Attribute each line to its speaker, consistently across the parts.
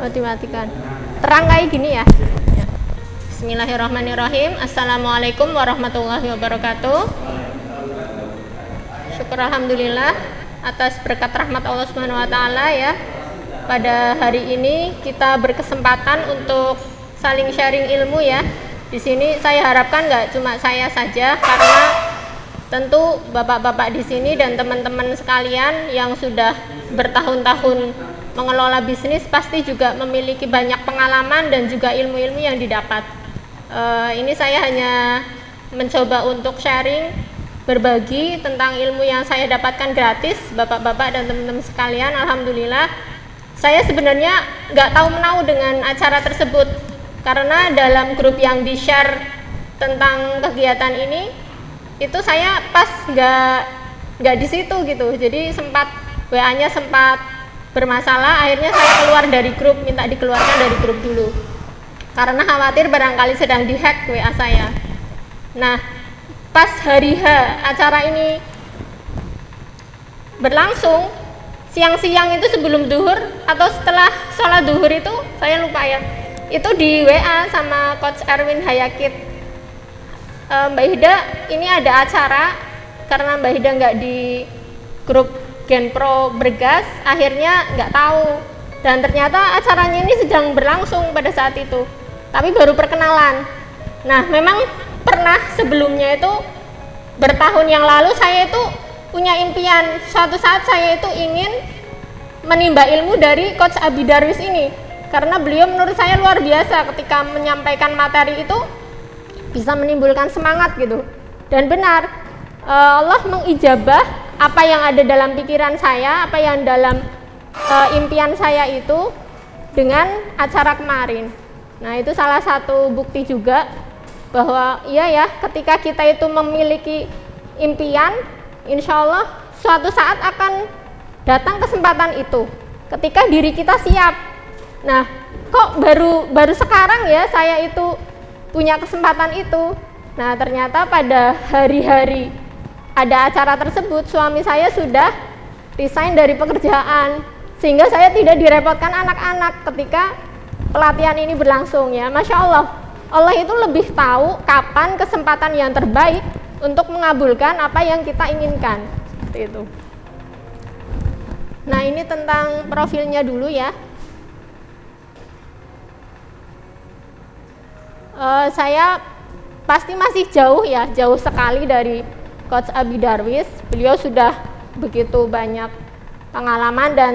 Speaker 1: Oh, dimatikan. Terang kayak gini ya. Bismillahirrahmanirrahim. Assalamualaikum warahmatullahi wabarakatuh. Syukur alhamdulillah atas berkat rahmat Allah Subhanahu wa taala ya. Pada hari ini kita berkesempatan untuk saling sharing ilmu ya. Di sini saya harapkan nggak cuma saya saja, karena tentu bapak-bapak di sini dan teman-teman sekalian yang sudah bertahun-tahun mengelola bisnis pasti juga memiliki banyak pengalaman dan juga ilmu-ilmu yang didapat. Ini saya hanya mencoba untuk sharing, berbagi tentang ilmu yang saya dapatkan gratis, bapak-bapak dan teman-teman sekalian. Alhamdulillah, saya sebenarnya nggak tahu menau dengan acara tersebut, karena dalam grup yang di-share tentang kegiatan ini, itu saya pas nggak di situ gitu. Jadi sempat WA-nya sempat bermasalah, akhirnya saya keluar dari grup, minta dikeluarkan dari grup dulu. Karena khawatir barangkali sedang dihack WA saya. Nah, pas hari H acara ini berlangsung, siang-siang itu sebelum duhur atau setelah sholat duhur itu, saya lupa ya, itu di WA sama Coach Erwin Hayakit, Mbak Hida ini ada acara, karena Mbak Hida nggak di grup Genpro Bergas, akhirnya nggak tahu, dan ternyata acaranya ini sedang berlangsung pada saat itu, tapi baru perkenalan. Nah, memang pernah sebelumnya itu, bertahun yang lalu saya itu punya impian, suatu saat saya itu ingin menimba ilmu dari Coach Abi Darwis ini, karena beliau menurut saya luar biasa ketika menyampaikan materi itu, bisa menimbulkan semangat gitu. Dan benar, Allah mengijabah apa yang ada dalam pikiran saya, apa yang dalam impian saya itu dengan acara kemarin. Nah, itu salah satu bukti juga bahwa iya ya, ketika kita itu memiliki impian, insya Allah suatu saat akan datang kesempatan itu ketika diri kita siap. Nah, kok baru sekarang ya saya itu punya kesempatan itu. Nah, ternyata pada hari-hari ada acara tersebut, suami saya sudah resign dari pekerjaan, sehingga saya tidak direpotkan anak-anak ketika pelatihan ini berlangsung ya. Masya Allah, Allah itu lebih tahu kapan kesempatan yang terbaik untuk mengabulkan apa yang kita inginkan. Seperti itu. Nah, ini tentang profilnya dulu ya. Saya pasti masih jauh ya, jauh sekali dari Coach Abi Darwis. Beliau sudah begitu banyak pengalaman dan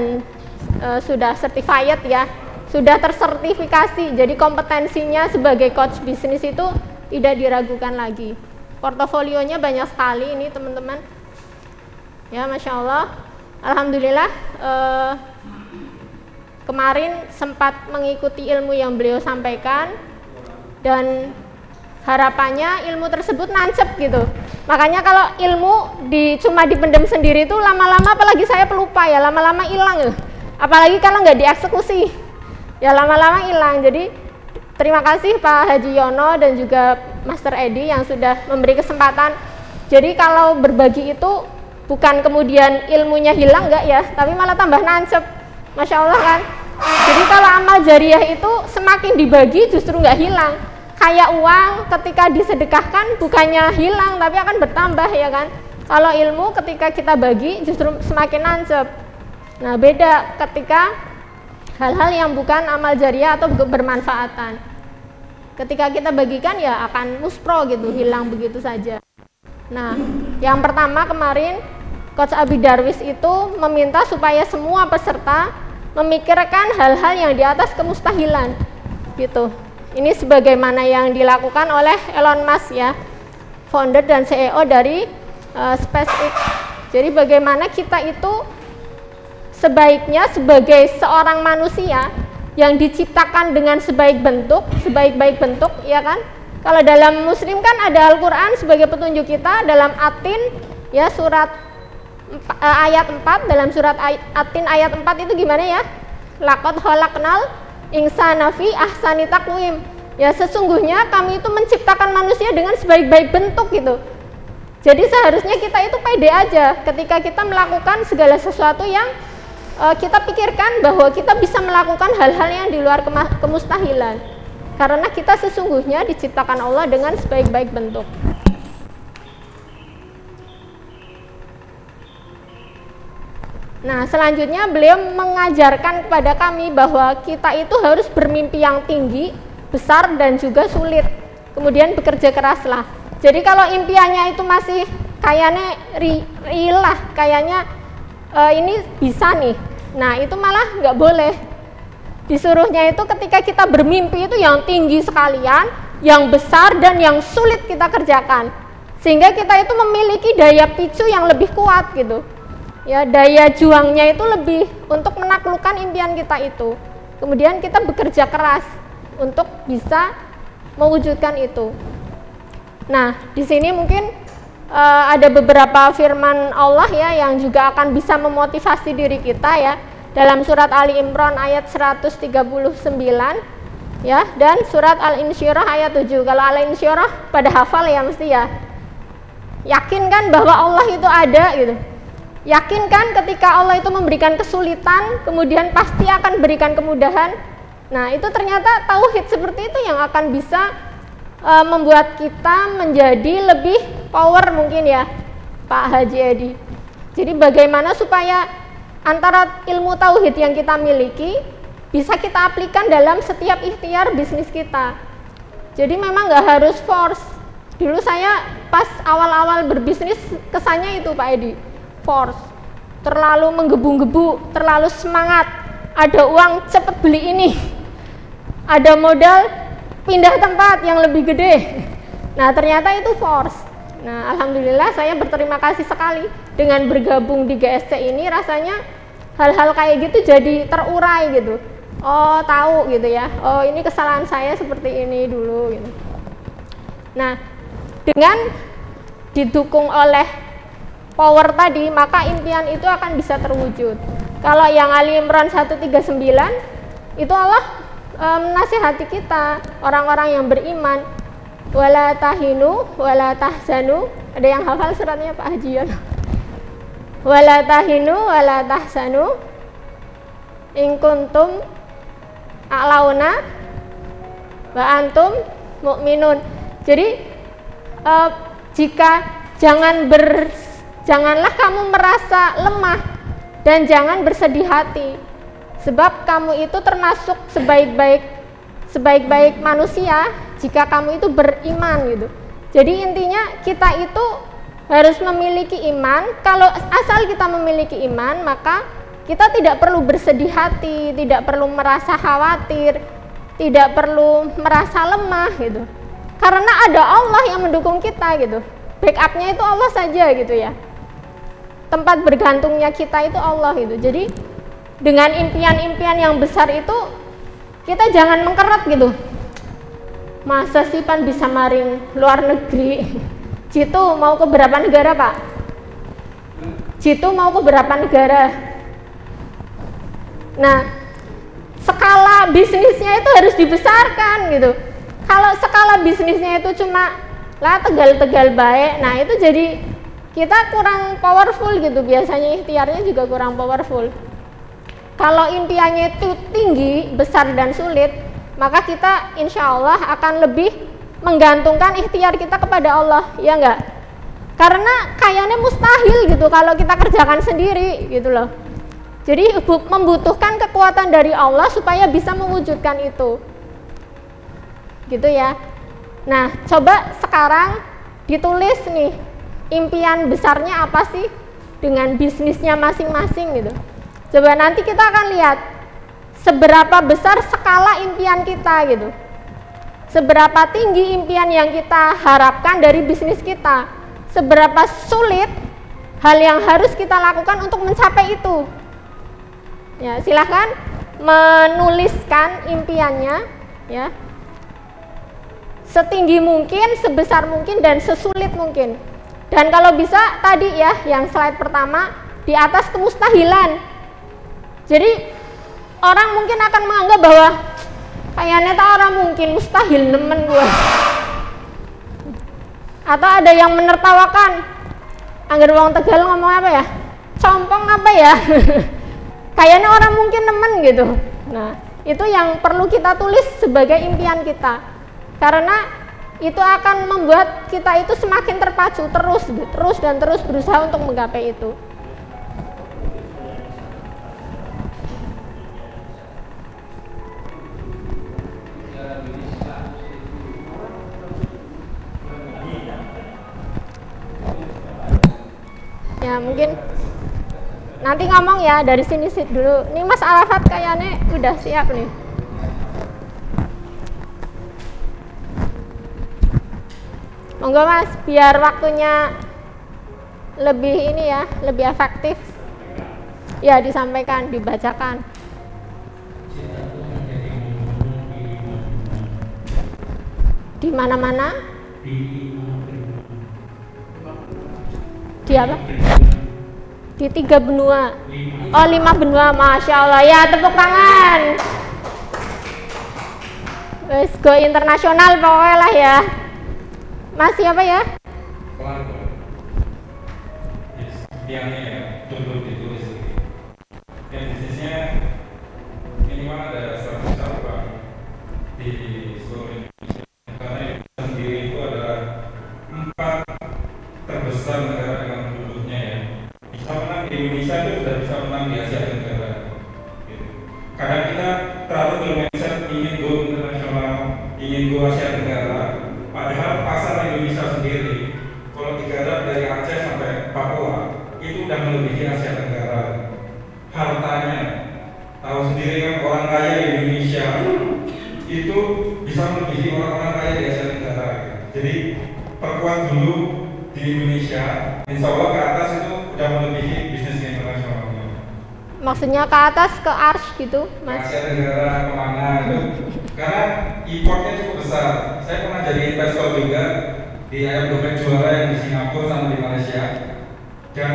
Speaker 1: sudah certified ya, sudah tersertifikasi, jadi kompetensinya sebagai coach bisnis itu tidak diragukan lagi. Portofolionya banyak sekali ini teman-teman ya, Masya Allah. Alhamdulillah, kemarin sempat mengikuti ilmu yang beliau sampaikan, dan harapannya ilmu tersebut nancep gitu. Makanya kalau ilmu cuma dipendam sendiri itu lama-lama, apalagi saya pelupa ya, lama-lama hilang ya. Apalagi kalau nggak dieksekusi, ya lama-lama hilang. Jadi terima kasih Pak Haji Yono dan juga Master Edi yang sudah memberi kesempatan. Jadi kalau berbagi itu bukan kemudian ilmunya hilang nggak ya, tapi malah tambah nancep. Masya Allah kan. Jadi kalau amal jariah itu semakin dibagi justru nggak hilang. Kayak uang ketika disedekahkan bukannya hilang tapi akan bertambah ya kan. Kalau ilmu ketika kita bagi justru semakin nancep. Nah, beda ketika hal-hal yang bukan amal jariah atau bermanfaatan. Ketika kita bagikan ya akan muspro gitu, hilang begitu saja. Nah, yang pertama kemarin Coach Abi Darwis itu meminta supaya semua peserta memikirkan hal-hal yang di atas kemustahilan gitu. Ini sebagaimana yang dilakukan oleh Elon Musk ya, founder dan CEO dari SpaceX. Jadi bagaimana kita itu sebaiknya sebagai seorang manusia yang diciptakan dengan sebaik-baik bentuk ya kan. Kalau dalam Muslim kan ada Al-Quran sebagai petunjuk kita, dalam Atin ya surat ayat 4, dalam surat Atin ayat 4 itu gimana ya? Laqad khalaqnal insana fi ahsani taqwim. Ya sesungguhnya kami itu menciptakan manusia dengan sebaik-baik bentuk gitu. Jadi seharusnya kita itu pede aja ketika kita melakukan segala sesuatu yang kita pikirkan bahwa kita bisa melakukan hal-hal yang di luar kemustahilan, karena kita sesungguhnya diciptakan Allah dengan sebaik-baik bentuk. Nah, selanjutnya beliau mengajarkan kepada kami bahwa kita itu harus bermimpi yang tinggi, besar, dan juga sulit. Kemudian bekerja keraslah. Jadi kalau impiannya itu masih kayaknya real lah, kayaknya ini bisa nih. Nah, itu malah nggak boleh. Disuruhnya itu ketika kita bermimpi itu yang tinggi sekalian, yang besar, dan yang sulit kita kerjakan. Sehingga kita itu memiliki daya picu yang lebih kuat gitu. Ya, daya juangnya itu lebih untuk menaklukkan impian kita itu. Kemudian kita bekerja keras untuk bisa mewujudkan itu. Nah, di sini mungkin ada beberapa firman Allah ya yang juga akan bisa memotivasi diri kita ya. Dalam surat Ali Imran ayat 139 ya, dan surat Al-Insyirah ayat 7. Kalau Al-Insyirah pada hafal ya mesti ya. Yakin kan bahwa Allah itu ada gitu. Yakin kan ketika Allah itu memberikan kesulitan, kemudian pasti akan berikan kemudahan. Nah, itu ternyata tauhid seperti itu yang akan bisa membuat kita menjadi lebih power mungkin ya, Pak Haji Edi. Jadi bagaimana supaya antara ilmu tauhid yang kita miliki bisa kita aplikan dalam setiap ikhtiar bisnis kita. Jadi memang nggak harus force. Dulu saya pas awal-awal berbisnis kesannya itu Pak Edi, force, terlalu menggebu-gebu, terlalu semangat, ada uang cepet beli ini, ada modal pindah tempat yang lebih gede. Nah, ternyata itu force. Nah, alhamdulillah saya berterima kasih sekali dengan bergabung di GSC ini, rasanya hal-hal kayak gitu jadi terurai gitu. Oh, tahu gitu ya. Oh, ini kesalahan saya seperti ini dulu gitu. Nah, dengan didukung oleh power tadi, maka impian itu akan bisa terwujud. Kalau yang Ali Imran 139 itu Allah menasihati kita, orang-orang yang beriman, wala tahinu wala tahzanu. Ada yang hafal suratnya Pak Haji Yono? Wala tahinu wala tahzanu in kuntum a'launa wa antum mu'minun. Jadi janganlah kamu merasa lemah dan jangan bersedih hati, sebab kamu itu termasuk sebaik-baik manusia jika kamu itu beriman gitu. Jadi intinya kita itu harus memiliki iman. Kalau asal kita memiliki iman, maka kita tidak perlu bersedih hati, tidak perlu merasa khawatir, tidak perlu merasa lemah gitu. Karena ada Allah yang mendukung kita gitu. Backupnya itu Allah saja gitu ya. Tempat bergantungnya kita itu Allah gitu. Jadi dengan impian-impian yang besar itu kita jangan mengkeret gitu. Masa sih Pan bisa maring luar negeri? Jitu mau ke berapa negara Pak? Jitu mau ke berapa negara? Nah, skala bisnisnya itu harus dibesarkan gitu. Kalau skala bisnisnya itu cuma lah tegal-tegal baik, nah itu jadi kita kurang powerful gitu, biasanya ikhtiarnya juga kurang powerful. Kalau impiannya itu tinggi, besar dan sulit, maka kita insya Allah akan lebih menggantungkan ikhtiar kita kepada Allah, ya enggak? Karena kayaknya mustahil gitu kalau kita kerjakan sendiri gitu loh. Jadi membutuhkan kekuatan dari Allah supaya bisa mewujudkan itu. Gitu ya. Nah, coba sekarang ditulis nih impian besarnya apa sih dengan bisnisnya masing-masing gitu. Coba nanti kita akan lihat seberapa besar skala impian kita gitu. Seberapa tinggi impian yang kita harapkan dari bisnis kita. Seberapa sulit hal yang harus kita lakukan untuk mencapai itu. Ya, silahkan menuliskan impiannya ya. Setinggi mungkin, sebesar mungkin, dan sesulit mungkin. Dan kalau bisa tadi ya, yang slide pertama, di atas kemustahilan. Jadi orang mungkin akan menganggap bahwa kayaknya tak orang mungkin, mustahil nemen gue. Atau ada yang menertawakan, anggar wong Tegal ngomong apa ya? Compong apa ya? kayaknya orang mungkin nemen gitu. Nah, itu yang perlu kita tulis sebagai impian kita, karena itu akan membuat kita itu semakin terpacu terus berusaha untuk menggapai itu. Ya mungkin nanti ngomong ya dari sini sih dulu. Nih Mas Arafat kayaknya udah siap nih. Monggo Mas, biar waktunya lebih ini ya, lebih efektif. Ya disampaikan, dibacakan. Di mana-mana? Di apa? Di 3 benua. Oh 5 benua, Masya Allah. Ya tepuk tangan. Wes go internasional pokoknya lah ya. Mas siapa ya?
Speaker 2: Tiangnya ya, contoh ditulis. Yang bisnisnya minimal ada 100 cabang di seluruh Indonesia. Karena Indonesia sendiri itu adalah 4 terbesar negara dengan penduduknya ya. Bisa menang di Indonesia itu sudah bisa menang di Asia Tenggara. Gitu. Kadang kita terlalu bermindset ingin go internasional, ingin go Asia Tenggara, padahal pasar Indonesia sendiri kalau digarap dari Aceh sampai Papua itu udah melebihi Asia Tenggara. Hartanya, tahu sendiri kan orang kaya di Indonesia itu bisa melebihi orang-orang kaya di Asia Tenggara. Jadi perkuat dulu di Indonesia, insya Allah ke atas itu udah melebihi bisnis internasionalnya.
Speaker 1: Maksudnya ke atas, ke ars gitu, Mas?
Speaker 2: Asia Tenggara kemana itu? Karena importnya cukup besar. Saya pernah jadi investor juga di ayam geprek juara yang di Singapura sama di Malaysia. Dan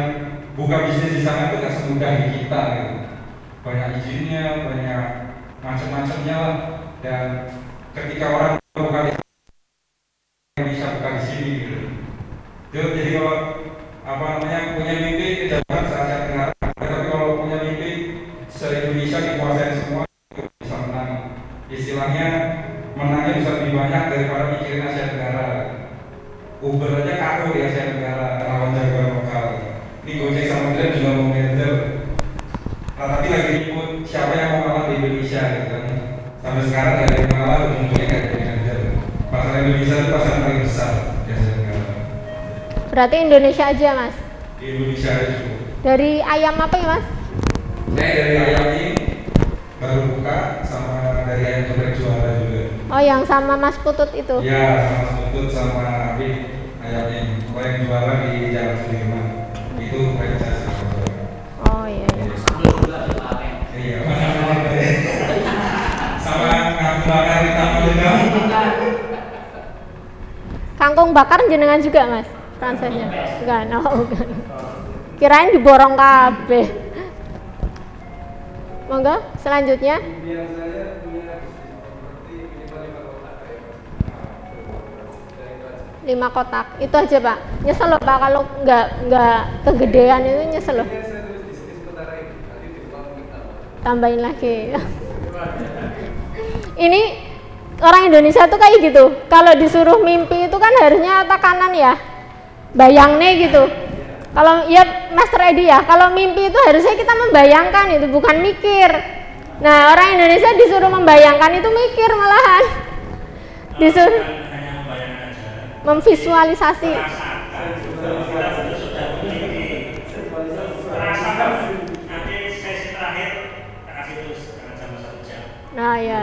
Speaker 2: buka bisnis di sana itu nggak semudah di kita gitu. Banyak izinnya, banyak macam-macamnya lah. Dan ketika orang buka di sini, bisa buka di sini gitu. Jadi kalau punya mimpi kejauhan se Asia Tenggara, tapi kalau punya mimpi se-Indonesia dikuasain semua bisa menang. Istilahnya menangnya bisa lebih banyak daripada mikirin Asia Tenggara. Uber aja kaku di Asia Tenggara lawan jagoan lokal. Ini Gojek sama Grab juga mau merger. Nah, tapi lagi ribut siapa yang mau kalah di Indonesia gitu kan. Sampai sekarang nggak ada yang kalah, ujung-ujungnya nggak ada yang merger. Pasar Indonesia itu pasar paling besar di Asia Tenggara.
Speaker 1: Berarti Indonesia aja Mas?
Speaker 2: Di Indonesia aja.
Speaker 1: Dari ayam apa ya Mas?
Speaker 2: Saya dari ayam ini baru buka, sama dari ayam geprek juara juga.
Speaker 1: Oh yang sama Mas Putut itu?
Speaker 2: Iya, sama Mas Putut sama Abid ayamnya. Oh yang juara di Jalan Sudirman itu franchise.
Speaker 1: Oh iya.
Speaker 2: Iya, sama kangkung bakar hitam juga.
Speaker 1: Kangkung bakar jenengan juga Mas? Franchise-nya? Bukan, oh bukan. Kirain diborong kabeh. Monggo, selanjutnya.
Speaker 3: Impian saya punya bisnis properti minimal 5 kotak.
Speaker 1: 5 kotak, itu aja Pak. Nyesel loh Pak kalau nggak kegedean itu nyesel loh.
Speaker 3: Saya tulis di sini sementara ini, nanti di uang kita.
Speaker 1: Tambahin lagi. Ini orang Indonesia tuh kayak gitu. Kalau disuruh mimpi itu kan harusnya otak kanan ya, bayang nih gitu. Kalau ya Master Edi ya, kalau mimpi itu harusnya kita membayangkan itu, bukan mikir. Nah orang Indonesia disuruh membayangkan itu mikir malahan. Disuruh memvisualisasi. Nah ya.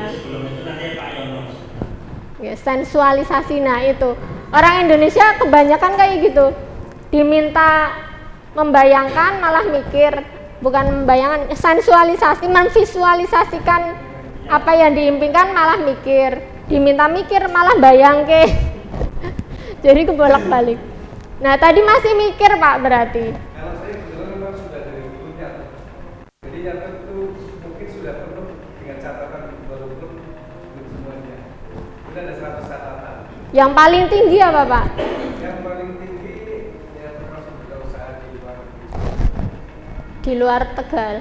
Speaker 1: Ya, sensualisasi. Nah itu orang Indonesia kebanyakan kayak gitu, diminta membayangkan malah mikir, bukan membayangkan, sensualisasi, memvisualisasikan apa yang diimpikan malah mikir, diminta mikir malah bayang ke. Jadi kebolak-balik. Nah tadi masih mikir Pak berarti.
Speaker 3: Kalau saya kebetulan memang sudah dari dulu nyata. Jadi nyata itu mungkin sudah penuh dengan catatan walaupun belum semuanya. Sudah ada 100 catatan.
Speaker 1: Yang paling tinggi apa Pak?
Speaker 3: Yang paling tinggi ya termasuk buka usaha di luar negeri.
Speaker 1: Di luar Tegal.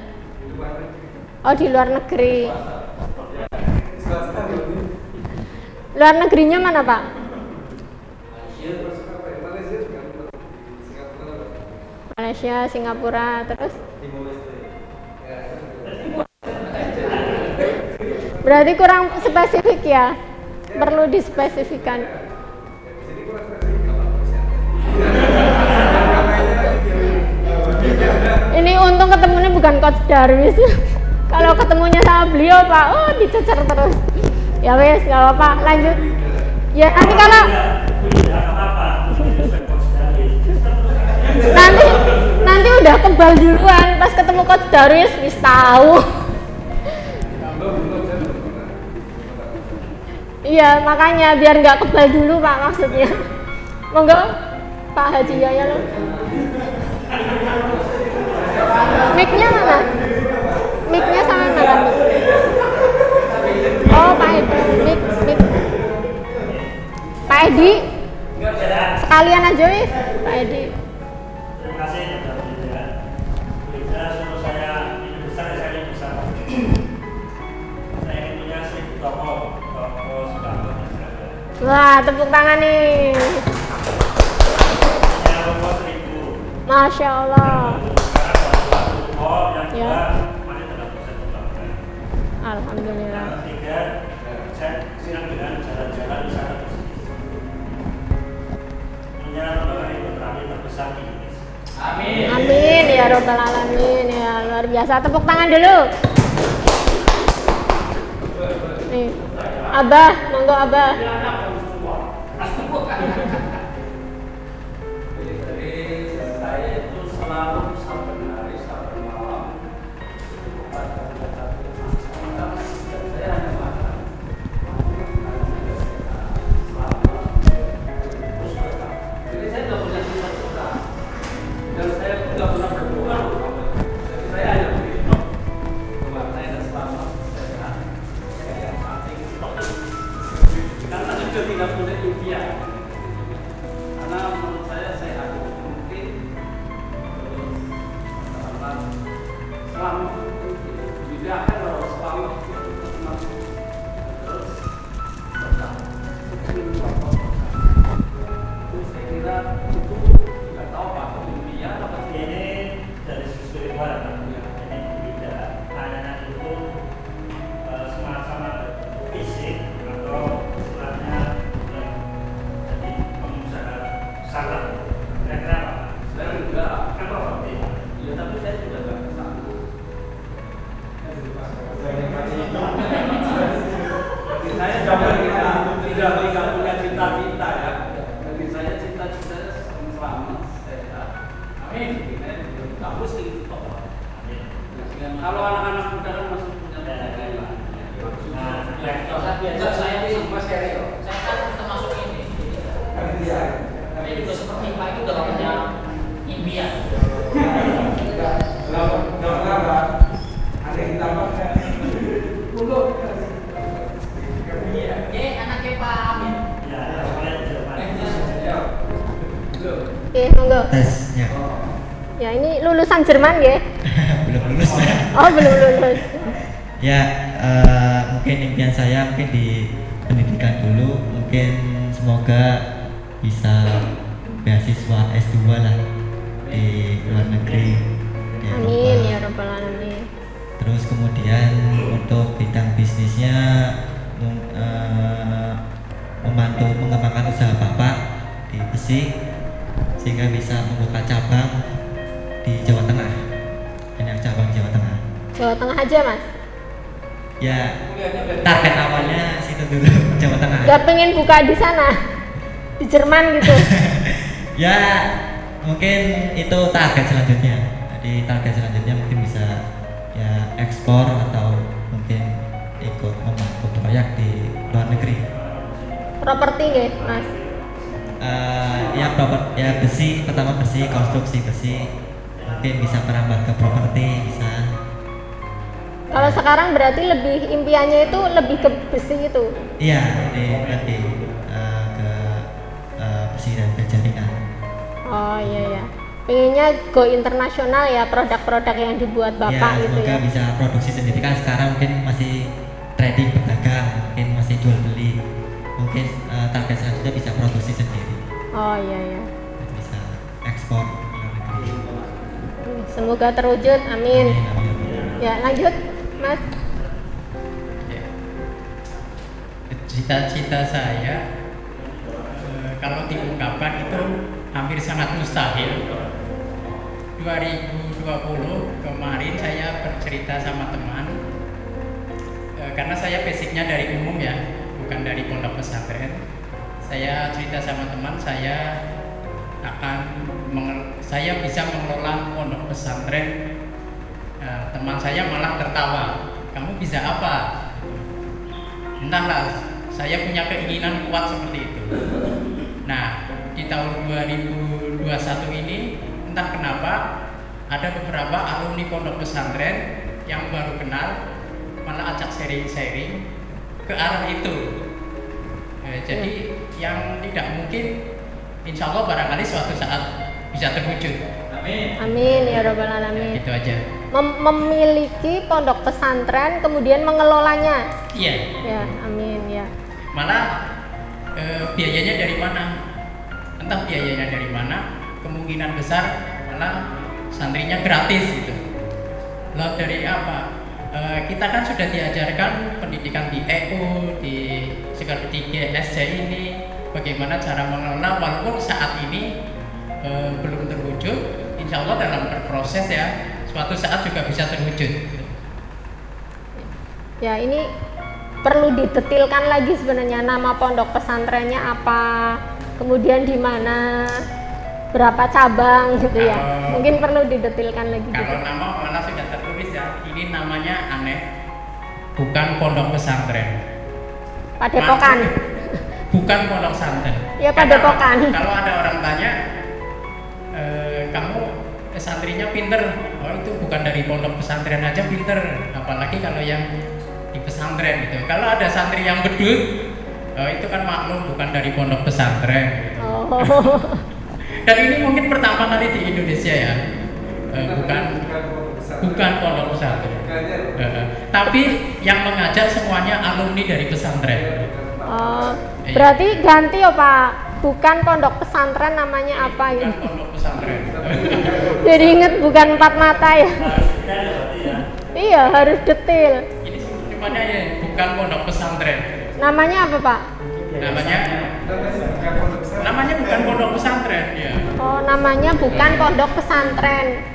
Speaker 1: Oh, di luar negeri.
Speaker 3: Swasta berarti.
Speaker 1: Luar negerinya mana, Pak?
Speaker 3: Malaysia juga Singapura.
Speaker 1: Malaysia, Singapura, terus? Berarti kurang spesifik ya? Perlu dispesifikan.
Speaker 3: Di sini kurang spesifik kalau persiapan.
Speaker 1: Ini untung ketemunya bukan Coach Darwis. Kalau ketemunya sama beliau, Pak, oh dicecer terus. Ya wes, nggak apa-apa, lanjut. Ya nanti kalau nanti udah kebal duluan, pas ketemu Coach Darwis, wis tahu. Iya, makanya biar nggak kebal dulu, Pak, maksudnya. Monggo, Pak Haji Yaya lo. Mic-nya mana? Mic-nya sama mana? Oh, Pak Edi. Mic. Pak Edi. Sekalian aja wis, Pak Edi.
Speaker 4: Terima kasih Dr. Brida. Brida suruh saya ini besar, saya ini besar. Saya ingin punya 1000 toko Soekarno Masyarakat.
Speaker 1: Wah, tepuk tangan nih.
Speaker 4: Punya toko 1000.
Speaker 1: Masya Allah.
Speaker 4: Yang
Speaker 1: Ya.
Speaker 4: kedua, masih dalam proses pembangunan.
Speaker 1: Alhamdulillah.
Speaker 4: Yang ketiga, saya senang dengan jalan-jalan wisata bersih. Punya lembaga hidroterapi terbesar di Indonesia.
Speaker 1: Amin ya robbal alamin, ya luar biasa. Tepuk tangan dulu. Nih, Abah, monggo Abah.
Speaker 5: Jadi saya itu selalu saben hari saben malam dan saya hanya makan jadi saya tidak punya cita-cita dan saya pun tidak pernah berdoa jadi saya hanya begitu doa saya dan selamat sehat kayak mati karena juga tidak punya impian karena menurut saya sehat itu mungkin terus selamat dibedakan kalau selamat itu terus berkah itu saya kira itu nggak tahu apa impian apa sih
Speaker 4: Ini dari sisi spiritual, Pak. Ini Brida. Layanan itu semacam fisik atau istilahnya jadi pengusaha sangat kira-kira apa?
Speaker 5: saya enggak
Speaker 4: Kan properti, Pak.
Speaker 5: ya tapi saya juga nggak kesana saya juga tidak punya cita-cita ya. Bagi saya cita-cita selamat sehat. Amin. Bagus itu toh. Kalau anak-anak muda kan masih punya cita-cita.
Speaker 4: Nah,
Speaker 6: Saya ini Mas Heri, saya kan termasuk ini. Tapi juga seperti Pak itu udah punya impian. Ye, anaknya Pak Amin.
Speaker 4: ya, saya Jerman.
Speaker 1: Oke, monggo.
Speaker 7: Tes, ya.
Speaker 1: Ya ini lulusan Jerman ya?
Speaker 7: Belum lulus.
Speaker 1: Oh belum lulus.
Speaker 7: Ya, mungkin impian saya mungkin di pendidikan dulu, mungkin semoga bisa beasiswa S2 lah di luar negeri. Di Eropa.
Speaker 1: Amin ya robbal alamin.
Speaker 7: Terus kemudian untuk bidang bisnisnya membantu mengembangkan usaha bapak di besi sehingga bisa membuka cabang di Jawa Tengah. Banyak cabang Jawa Tengah.
Speaker 1: Jawa Tengah aja Mas.
Speaker 7: Ya, target awalnya situ dulu Jawa Tengah.
Speaker 1: Gak pengen buka di sana, di Jerman gitu.
Speaker 7: Ya, mungkin itu target selanjutnya. Jadi target selanjutnya mungkin bisa ya ekspor atau mungkin ikut membantu proyek di luar negeri.
Speaker 1: Properti nggih Mas?
Speaker 7: Ya besi, pertama besi, konstruksi besi, mungkin bisa merambah ke properti, bisa.
Speaker 1: Kalau sekarang berarti lebih impiannya itu lebih ke besi itu.
Speaker 7: Iya, lebih ke besi dan ke jaringan.
Speaker 1: Oh iya ya. Pengennya go internasional ya, produk-produk yang dibuat Bapak
Speaker 7: ya,
Speaker 1: gitu
Speaker 7: semoga
Speaker 1: ya.
Speaker 7: bisa produksi sendiri, kan sekarang mungkin masih trading berdagang, mungkin masih jual beli, mungkin target selanjutnya bisa produksi sendiri,
Speaker 1: Oh iya.
Speaker 7: bisa ekspor ke luar negeri.
Speaker 1: Semoga terwujud, amin.
Speaker 7: Amin.
Speaker 1: Ya lanjut Mas.
Speaker 8: Cita-cita saya kalau diungkapkan itu hampir sangat mustahil. 2020 kemarin saya bercerita sama teman, karena saya basicnya dari umum ya, bukan dari pondok pesantren. Saya cerita sama teman, saya bisa mengelola pondok pesantren. Teman saya malah tertawa, kamu bisa apa? Entahlah, saya punya keinginan kuat seperti itu. Nah, di tahun 2021 ini entah kenapa ada beberapa alumni pondok pesantren yang baru kenal malah ajak sharing-sharing ke arah itu. Jadi yang tidak mungkin insya Allah barangkali suatu saat bisa terwujud.
Speaker 1: Amin ya Rabbal Alamin.
Speaker 8: Itu aja.
Speaker 1: Memiliki pondok pesantren kemudian mengelolanya.
Speaker 8: Iya.
Speaker 1: Ya, amin ya.
Speaker 8: Malah biayanya dari mana? Entah biayanya dari mana, kemungkinan besar malah santrinya gratis gitu. Lalu dari apa? Kita kan sudah diajarkan pendidikan di EU, di segala 3 SC ini, bagaimana cara mengelola, walaupun saat ini belum terwujud, insya Allah dalam berproses ya, suatu saat juga bisa terwujud.
Speaker 1: Ya, ini perlu didetilkan lagi sebenarnya, nama pondok pesantrennya apa, kemudian di mana, berapa cabang gitu ya. Mungkin perlu didetilkan lagi.
Speaker 8: Kalau nama malah sudah tertulis ya, ini namanya aneh, bukan pondok pesantren.
Speaker 1: Padepokan.
Speaker 8: Bukan pondok pesantren.
Speaker 1: Ya padepokan.
Speaker 8: Kalau ada orang tanya, kamu santrinya pinter, oh itu bukan dari pondok pesantren aja pinter, apalagi kalau yang di pesantren gitu. Kalau ada santri yang bedut, itu kan maklum bukan dari pondok pesantren gitu. Dan ini mungkin pertama kali di Indonesia ya, bukan pondok pesantren. Tapi yang mengajar semuanya alumni dari pesantren.
Speaker 1: Berarti ganti ya Pak, bukan pondok pesantren namanya apa ya?
Speaker 8: Bukan pondok pesantren.
Speaker 1: Jadi inget bukan 4 mata ya? Iya, harus detail.
Speaker 8: Ini namanya ya, bukan pondok pesantren.
Speaker 1: Namanya apa Pak?
Speaker 8: Namanya bukan pondok pesantren ya.
Speaker 1: Oh, namanya bukan pondok pesantren.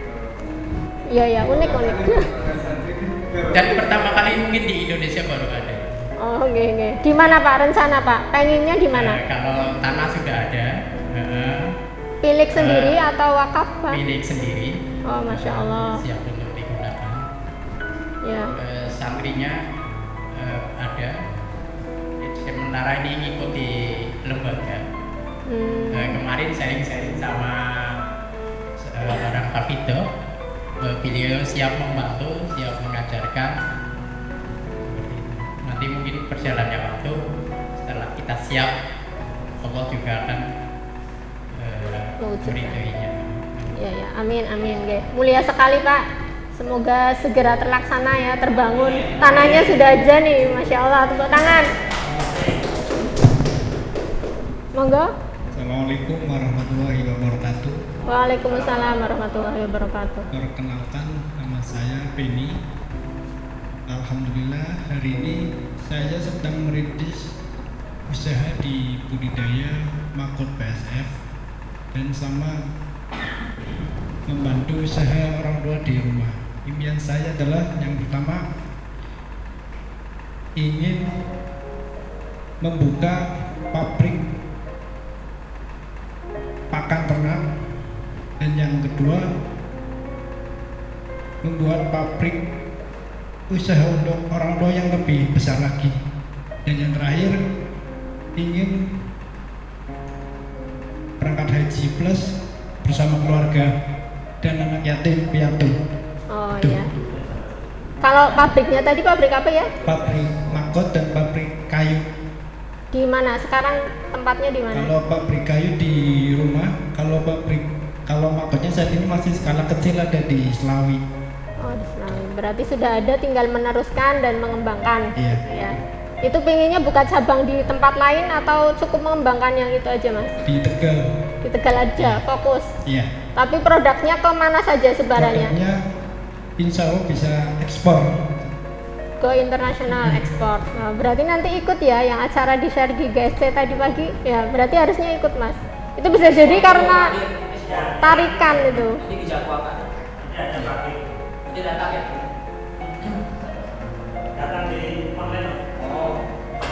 Speaker 1: Iya ya, unik.
Speaker 8: Dan pertama kali mungkin di Indonesia baru ada.
Speaker 1: Oh, oke. Di mana Pak rencana Pak? Pengennya di mana?
Speaker 8: Kalau tanah sudah ada.
Speaker 1: Milik sendiri atau wakaf Pak?
Speaker 8: Milik sendiri.
Speaker 1: Oh, masya Allah.
Speaker 8: Siap untuk digunakan.
Speaker 1: Ya.
Speaker 8: Santrinya ada. Sementara ini ngikuti lembaga. Kemarin sharing-sharing sama orang Hafido, beliau siap membantu, siap mengajarkan. Nanti mungkin perjalannya waktu setelah kita siap, Allah juga akan meridhoinya.
Speaker 1: Ya, amin. Mulia sekali Pak. Semoga segera terlaksana ya, terbangun. Tanahnya sudah aja nih, masya Allah. Tepuk tangan. Monggo.
Speaker 9: Assalamualaikum warahmatullahi wabarakatuh.
Speaker 1: Waalaikumsalam warahmatullahi wabarakatuh.
Speaker 9: Perkenalkan, nama saya Beni. Alhamdulillah hari ini saya sedang merintis usaha di budidaya makot BSF dan sama membantu usaha orang tua di rumah. Impian saya adalah yang pertama ingin membuka pabrik pakan ternak, dan yang kedua membuat pabrik usaha untuk orang tua yang lebih besar lagi, dan yang terakhir ingin berangkat haji plus bersama keluarga dan anak yatim piatu.
Speaker 1: Oh iya. Kalau pabriknya tadi pabrik apa ya?
Speaker 9: Pabrik makot dan pabrik kayu.
Speaker 1: Di mana sekarang tempatnya di mana?
Speaker 9: Kalau pabrik kayu di rumah, kalau pabrik Kalau makotnya saat ini masih skala kecil, ada di Selawi.
Speaker 1: Oh, di Selawi. Berarti sudah ada, tinggal meneruskan dan mengembangkan.
Speaker 9: Iya.
Speaker 1: Ya. Itu pengennya buka cabang di tempat lain atau cukup mengembangkan yang itu aja, Mas?
Speaker 9: Di Tegal.
Speaker 1: Di Tegal aja, fokus.
Speaker 9: Iya.
Speaker 1: Tapi produknya ke mana saja sebarannya?
Speaker 9: Produknya insya Allah bisa ekspor.
Speaker 1: Go internasional ekspor. Nah, berarti nanti ikut ya yang acara di Share GSC tadi pagi. Ya, berarti harusnya ikut, Mas. Itu bisa jadi karena tarikan itu.
Speaker 6: Nanti dijadwalkan.
Speaker 4: ada pabrik
Speaker 6: Nanti datang ya.
Speaker 4: datang di online.
Speaker 6: Oh.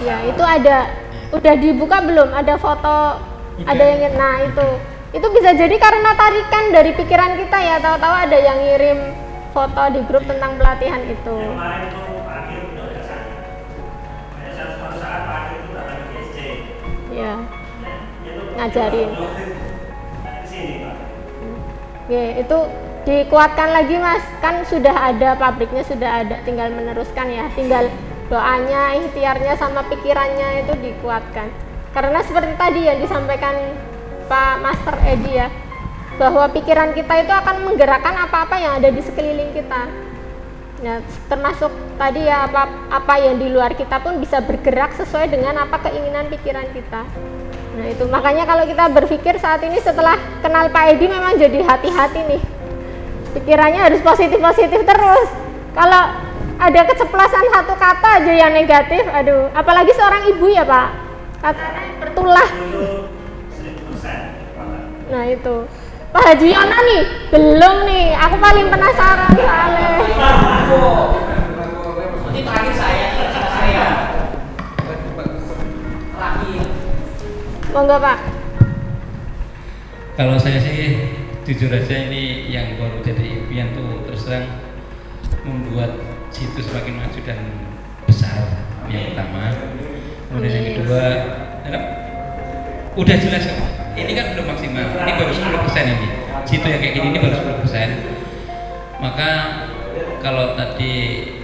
Speaker 1: Ya, itu ada. Udah dibuka belum? Ada foto, ada yang nah itu bisa jadi karena tarikan dari pikiran kita ya. Tahu-tahu ada yang ngirim foto di grup tentang pelatihan itu.
Speaker 4: Yang kemarin itu Pak Agil udah ada saya. Ada suatu saat Pak Agil itu datang ke GSC.
Speaker 1: Ya,
Speaker 4: Ya, itu
Speaker 1: ngajarin.
Speaker 4: di sini Pak.
Speaker 1: Oke, itu dikuatkan lagi, Mas. Kan sudah ada pabriknya, sudah ada, tinggal meneruskan ya. Tinggal doanya, ikhtiarnya sama pikirannya itu dikuatkan. Karena seperti tadi yang disampaikan Pak Master Edi ya, bahwa pikiran kita itu akan menggerakkan apa-apa yang ada di sekeliling kita. Ya, termasuk tadi ya apa yang di luar kita pun bisa bergerak sesuai dengan apa keinginan pikiran kita. Nah, itu makanya kalau kita berpikir saat ini setelah kenal Pak Edi memang jadi hati-hati nih. Pikirannya harus positif-positif terus. Kalau ada keceplosan satu kata aja yang negatif, aduh, apalagi seorang ibu ya, Pak. Katanya bertulah.
Speaker 4: Dulu 100%.
Speaker 1: Nah, itu. Pak Haji Yono nih, belum nih. Aku paling penasaran soalnya.
Speaker 6: Nanti terakhir saya. Terakhir.
Speaker 1: Monggo, Pak.
Speaker 10: Kalau saya sih jujur aja ini yang baru jadi impian tuh terus terang membuat situs semakin maju dan besar yang pertama. Kemudian yang kedua, udah jelas kok. Ini kan belum maksimal. Ini baru 10% ini. Situ yang kayak gini ini baru 10%. Maka kalau tadi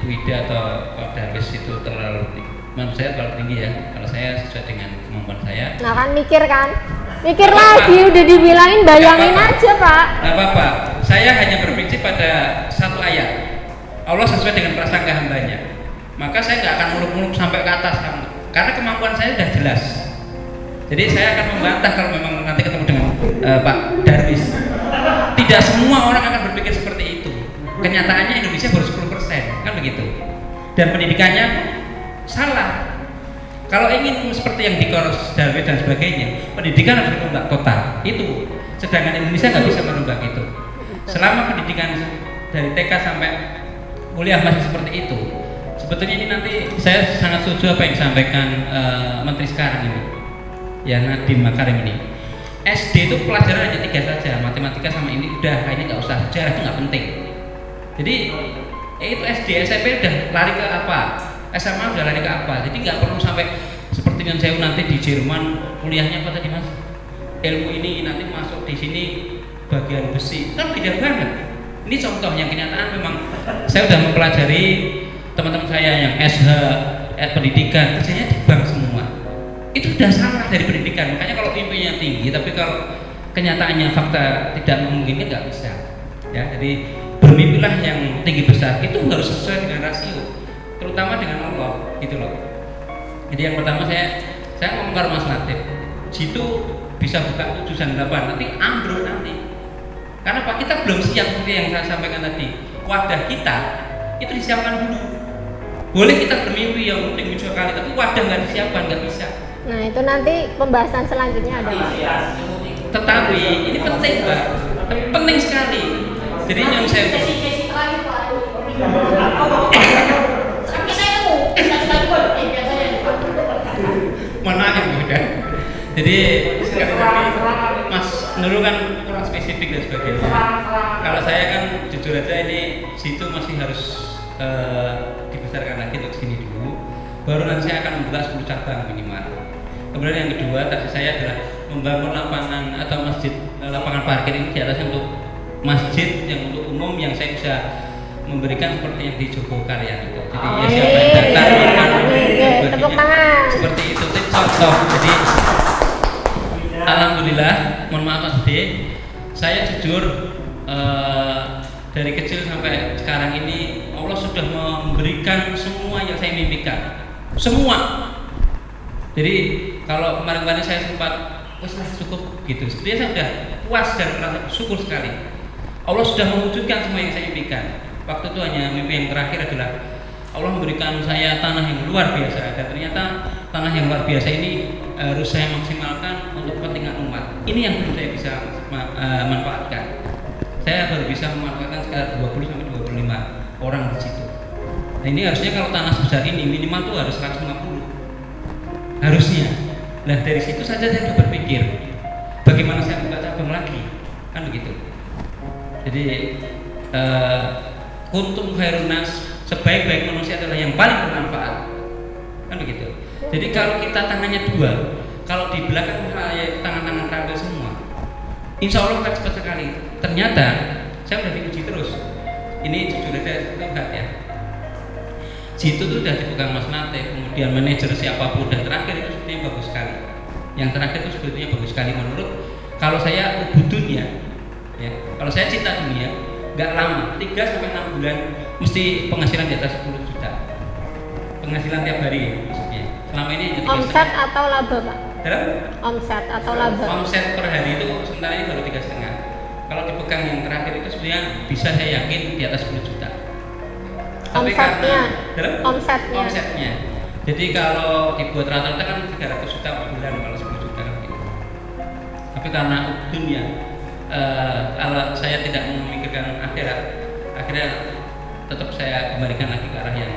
Speaker 10: Bu Ida atau Pak Darwis itu terlalu menurut saya terlalu tinggi ya. Kalau saya sesuai dengan kemampuan saya.
Speaker 1: Nah, kan mikir kan? Mikir lagi, udah dibilangin bayangin aja, Pak.
Speaker 10: Nggak apa-apa. Saya hanya berprinsip pada satu ayat. Allah sesuai dengan prasangka hambanya. Maka saya nggak akan muluk-muluk sampai ke atas karena kemampuan saya sudah jelas. Jadi saya akan membantah kalau memang nanti ketemu dengan Pak Darwis. Tidak semua orang akan berpikir seperti itu. Kenyataannya Indonesia baru 10%, kan begitu. Dan pendidikannya salah. Kalau ingin seperti yang di Koros Darwis dan sebagainya, pendidikan harus dirombak total. Itu. Sedangkan Indonesia nggak bisa merombak itu. Selama pendidikan dari TK sampai kuliah masih seperti itu, sebetulnya ini nanti saya sangat setuju apa yang disampaikan Menteri sekarang ini. Ya, Nadiem Makarim ini. SD itu pelajaran hanya 3 saja, matematika sama ini udah, ini nggak usah, sejarah itu nggak penting. Jadi itu SD, SMP udah lari ke apa, SMA udah lari ke apa, jadi nggak perlu sampai seperti yang saya nanti di Jerman kuliahnya apa tadi Mas? Ilmu ini nanti masuk di sini bagian besi, kan beda banget. Ini contoh yang kenyataan memang saya udah mempelajari teman-teman saya yang SH pendidikan kerjanya di bank semua. Itu sudah salah dari pendidikan. Makanya kalau impiannya tinggi tapi kalau kenyataannya fakta tidak memungkinkan nggak bisa. Ya, jadi bermimpilah yang tinggi besar itu harus sesuai dengan rasio, terutama dengan Allah gitu loh. Jadi yang pertama saya ngomong ke Mas Latif, situ bisa buka 7 dan 8 nanti ambruk nanti. Karena Pak kita belum siap seperti yang saya sampaikan tadi. Wadah kita itu disiapkan dulu. Boleh kita bermimpi yang penting muncul kali, tapi wadah nggak disiapkan nggak bisa.
Speaker 1: Nah, itu nanti pembahasan selanjutnya ada, Pak.
Speaker 10: Tetapi ini penting, Pak. Penting sekali. Jadi yang saya
Speaker 6: Sesi terakhir, Pak. Sampai saya ketemu, biasanya
Speaker 10: mohon maaf ya, Bu Ida. Jadi sekali lagi Mas Nurul kan kurang spesifik dan sebagainya. Kalau saya kan jujur aja ini situ masih harus dibesarkan lagi untuk sini dulu. Baru nanti saya akan membuka 10 cabang minimal. Kemudian yang kedua tadi saya adalah membangun lapangan atau masjid, lapangan parkir ini di atasnya untuk masjid yang untuk umum yang saya bisa memberikan seperti yang di Jogokaryan itu. Jadi ya siapa yang datang
Speaker 1: tepuk tangan.
Speaker 10: Seperti itu contoh. Jadi alhamdulillah, mohon maaf Mas D, saya jujur dari kecil sampai sekarang ini Allah sudah memberikan semua yang saya mimpikan, semua. Jadi kalau kemarin-kemarin saya sempat cukup gitu, sebenarnya saya sudah puas dan merasa bersyukur sekali. Allah sudah mewujudkan semua yang saya impikan. Waktu itu hanya mimpi yang terakhir adalah Allah memberikan saya tanah yang luar biasa, dan ternyata tanah yang luar biasa ini harus saya maksimalkan untuk kepentingan umat. Ini yang belum saya bisa manfaatkan. Saya baru bisa memanfaatkan sekitar 20-25 orang di situ. Nah, ini harusnya kalau tanah sebesar ini minimal tuh harus 150. Harusnya. Nah, dari situ saja saya sudah berpikir bagaimana saya buka cabang lagi, kan begitu. Jadi kuntum khairun nas, sebaik-baik manusia adalah yang paling bermanfaat, kan begitu. Jadi kalau kita tangannya dua, kalau di belakang saya tangan-tangan terakhir semua, insya Allah akan cepat sekali. Ternyata saya udah diuji terus. Ini jujur aja enggak ya. Situ tuh udah dipegang Mas Nate, kemudian manajer siapapun, dan terakhir itu sebetulnya bagus sekali. Yang terakhir itu sebetulnya bagus sekali menurut kalau saya dunia, ya. Kalau saya cinta dunia, nggak lama, 3-6 bulan mesti penghasilan di atas 10 juta. Penghasilan tiap hari ya, maksudnya. Selama ini
Speaker 1: omset atau laba, Pak?
Speaker 10: Dalam?
Speaker 1: Omset atau laba?
Speaker 10: Omset per hari itu sementara ini baru 3,5. Kalau dipegang yang terakhir itu sebenarnya bisa saya yakin di atas 10 juta. Tapi omsetnya. Jadi kalau dibuat rata-rata kan 300 juta per bulan kalau 10 juta kan gitu. Tapi karena dunia, kalau saya tidak memikirkan akhirat, akhirnya tetap saya kembalikan lagi ke arah yang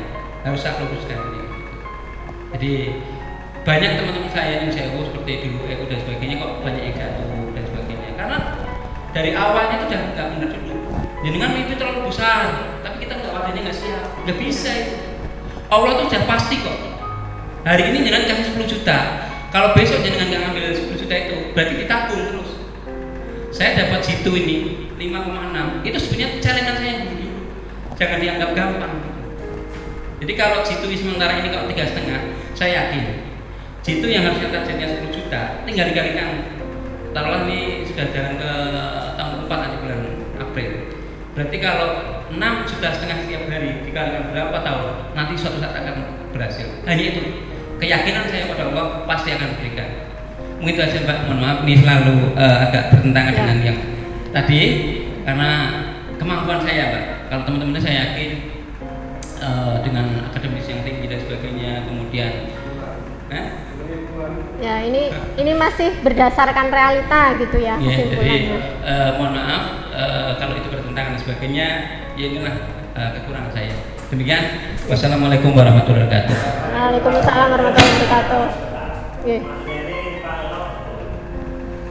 Speaker 10: harus saya luruskan ini. Jadi banyak teman-teman saya yang saya seperti dulu dan sebagainya kok banyak yang jatuh dan sebagainya. Karena dari awalnya itu udah nggak benar dulu. Jangan mimpi terlalu besar, tapi kita wadahnya nggak siap, nggak bisa itu. Allah tuh udah pasti kok. Hari ini jangan kasih 10 juta. Kalau besok jangan nggak ngambil 10 juta itu, berarti ditabung terus. Saya dapat situ ini 5,6. Itu sebenarnya celengan saya dulu. Jangan dianggap gampang. Jadi kalau situ sementara ini kalau 3,5, saya yakin situ yang harusnya targetnya 10 juta, tinggal dikalikan. Taruhlah ini sudah jalan ke tahun 4 nanti bulan April. Berarti kalau 6,5 juta setiap hari dikalikan berapa tahun, nanti suatu saat akan berhasil. Hanya itu keyakinan saya pada Allah pasti akan berikan. Mungkin itu aja Mbak, mohon maaf ini selalu agak bertentangan dengan yang tadi karena kemampuan saya Mbak. Kalau teman-teman saya yakin dengan akademis yang tinggi dan sebagainya, kemudian
Speaker 1: ya ini masih berdasarkan realita gitu ya,
Speaker 10: jadi mohon maaf kalau itu bertentangan dan sebagainya, ya inilah kekurangan saya. Demikian, wassalamualaikum warahmatullahi wabarakatuh.
Speaker 1: Waalaikumsalam warahmatullahi wabarakatuh.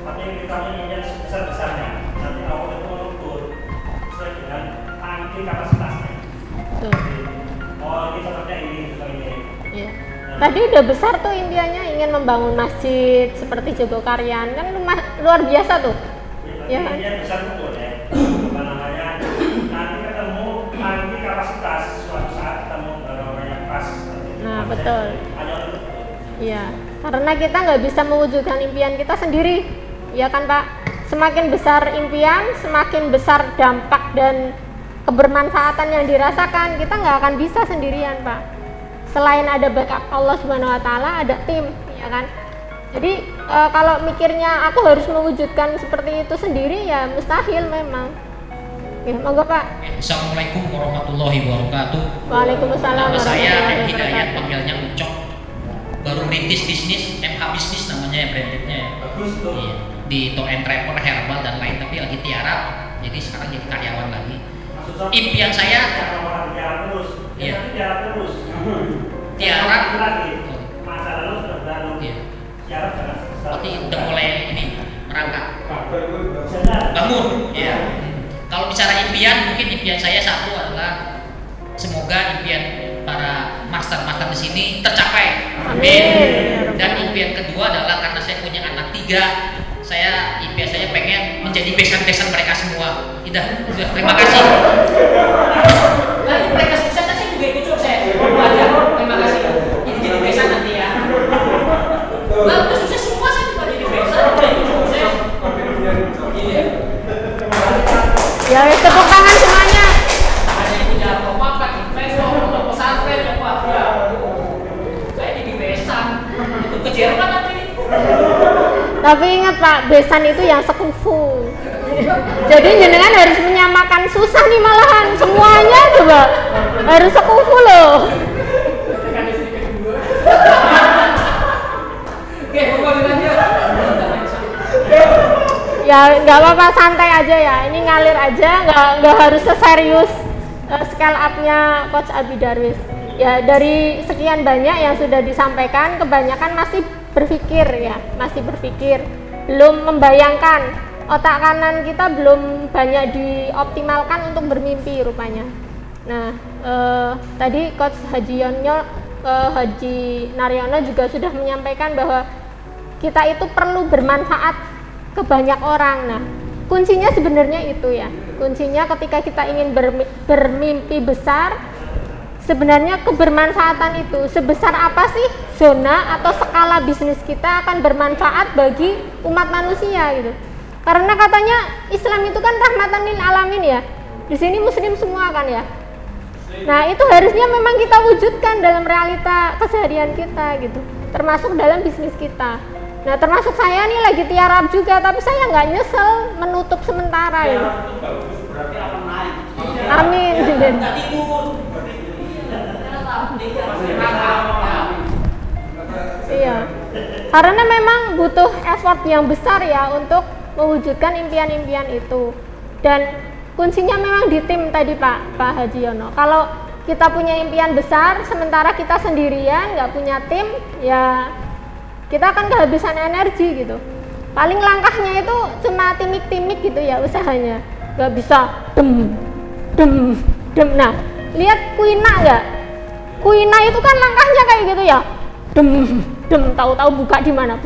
Speaker 4: Tapi kita ingin sebesar-besarnya, nanti Allah itu mengukur sesuai dengan tangki kapasitasnya. Oh ini contohnya ini.
Speaker 1: Iya. Tadi udah besar tuh impiannya ingin membangun masjid seperti Jogokarian, kan luar biasa tuh.
Speaker 4: Ya kan? Dia besar betul ya. Apa namanya? Nanti ketemu tangki kapasitas suatu saat ketemu yang pas.
Speaker 1: Nah betul. Iya. Karena kita nggak bisa mewujudkan impian kita sendiri, ya kan Pak? Semakin besar impian, semakin besar dampak dan kebermanfaatan yang dirasakan. Kita nggak akan bisa sendirian Pak. Selain ada backup Allah Subhanahu Wa Taala, ada tim, ya kan? Jadi kalau mikirnya aku harus mewujudkan seperti itu sendiri, ya mustahil memang. Ya, monggo Pak.
Speaker 6: Assalamualaikum warahmatullahi wabarakatuh.
Speaker 1: Waalaikumsalam.
Speaker 6: Nama saya Hidayat, panggilnya Ucok. Baru rintis bisnis, MH bisnis namanya brandednya.
Speaker 4: Bagus tuh.
Speaker 6: Iya. Di Top and Trapper, Herbal dan lain, tapi lagi tiarap. Jadi sekarang jadi karyawan lagi. Impian saya. Iya. Tiarap
Speaker 4: lagi. Masa lalu sudah berlalu.
Speaker 6: Iya.
Speaker 4: Tiarap jangan.
Speaker 6: Tapi udah mulai ini merangkak. Bangun. Iya. Kalau bicara impian, mungkin impian saya satu adalah semoga impian para master-master di sini tercapai. Amin. Dan impian kedua adalah karena saya punya anak 3, impian saya pengen menjadi besan-besan mereka semua. Sudah, terima kasih. Nah, mereka sukses, saya juga ikut sukses. Terima kasih. Ini jadi besan nanti ya. Nah, udah sukses semua, saya juga jadi besan. Udah ikut sukses. Iya.
Speaker 1: Tapi ingat Pak, besan itu yang sekufu. Jadi jenengan harus menyamakan, susah nih malahan semuanya coba harus sekufu loh. Ya nggak apa-apa, santai aja ya, ini ngalir aja, nggak harus seserius scale up-nya Coach Abi Darwis. Ya dari sekian banyak yang sudah disampaikan, kebanyakan masih berpikir ya, masih berpikir, belum membayangkan, otak kanan kita belum banyak dioptimalkan untuk bermimpi rupanya. Nah tadi Coach Haji Naryono juga sudah menyampaikan bahwa kita itu perlu bermanfaat ke banyak orang. Nah kuncinya sebenarnya itu ya, kuncinya ketika kita ingin bermimpi besar, sebenarnya kebermanfaatan itu sebesar apa sih zona atau skala bisnis kita akan bermanfaat bagi umat manusia gitu. Karena katanya Islam itu kan rahmatan lil alamin ya, di sini muslim semua kan ya. Nah itu harusnya memang kita wujudkan dalam realita keseharian kita gitu, termasuk dalam bisnis kita. Nah termasuk saya nih lagi tiarap juga, tapi saya nggak nyesel menutup sementara ya. Amin. Iya, karena memang butuh effort yang besar ya untuk mewujudkan impian-impian itu. Dan kuncinya memang di tim tadi Pak Haji Yono. Kalau kita punya impian besar, sementara kita sendirian nggak punya tim, ya kita akan kehabisan energi gitu. Paling langkahnya itu cuma timik-timik gitu ya usahanya, nggak bisa dem. Nah lihat Kuina nggak? Kuina itu kan langkahnya kayak gitu ya, dem, tahu-tahu buka di mana.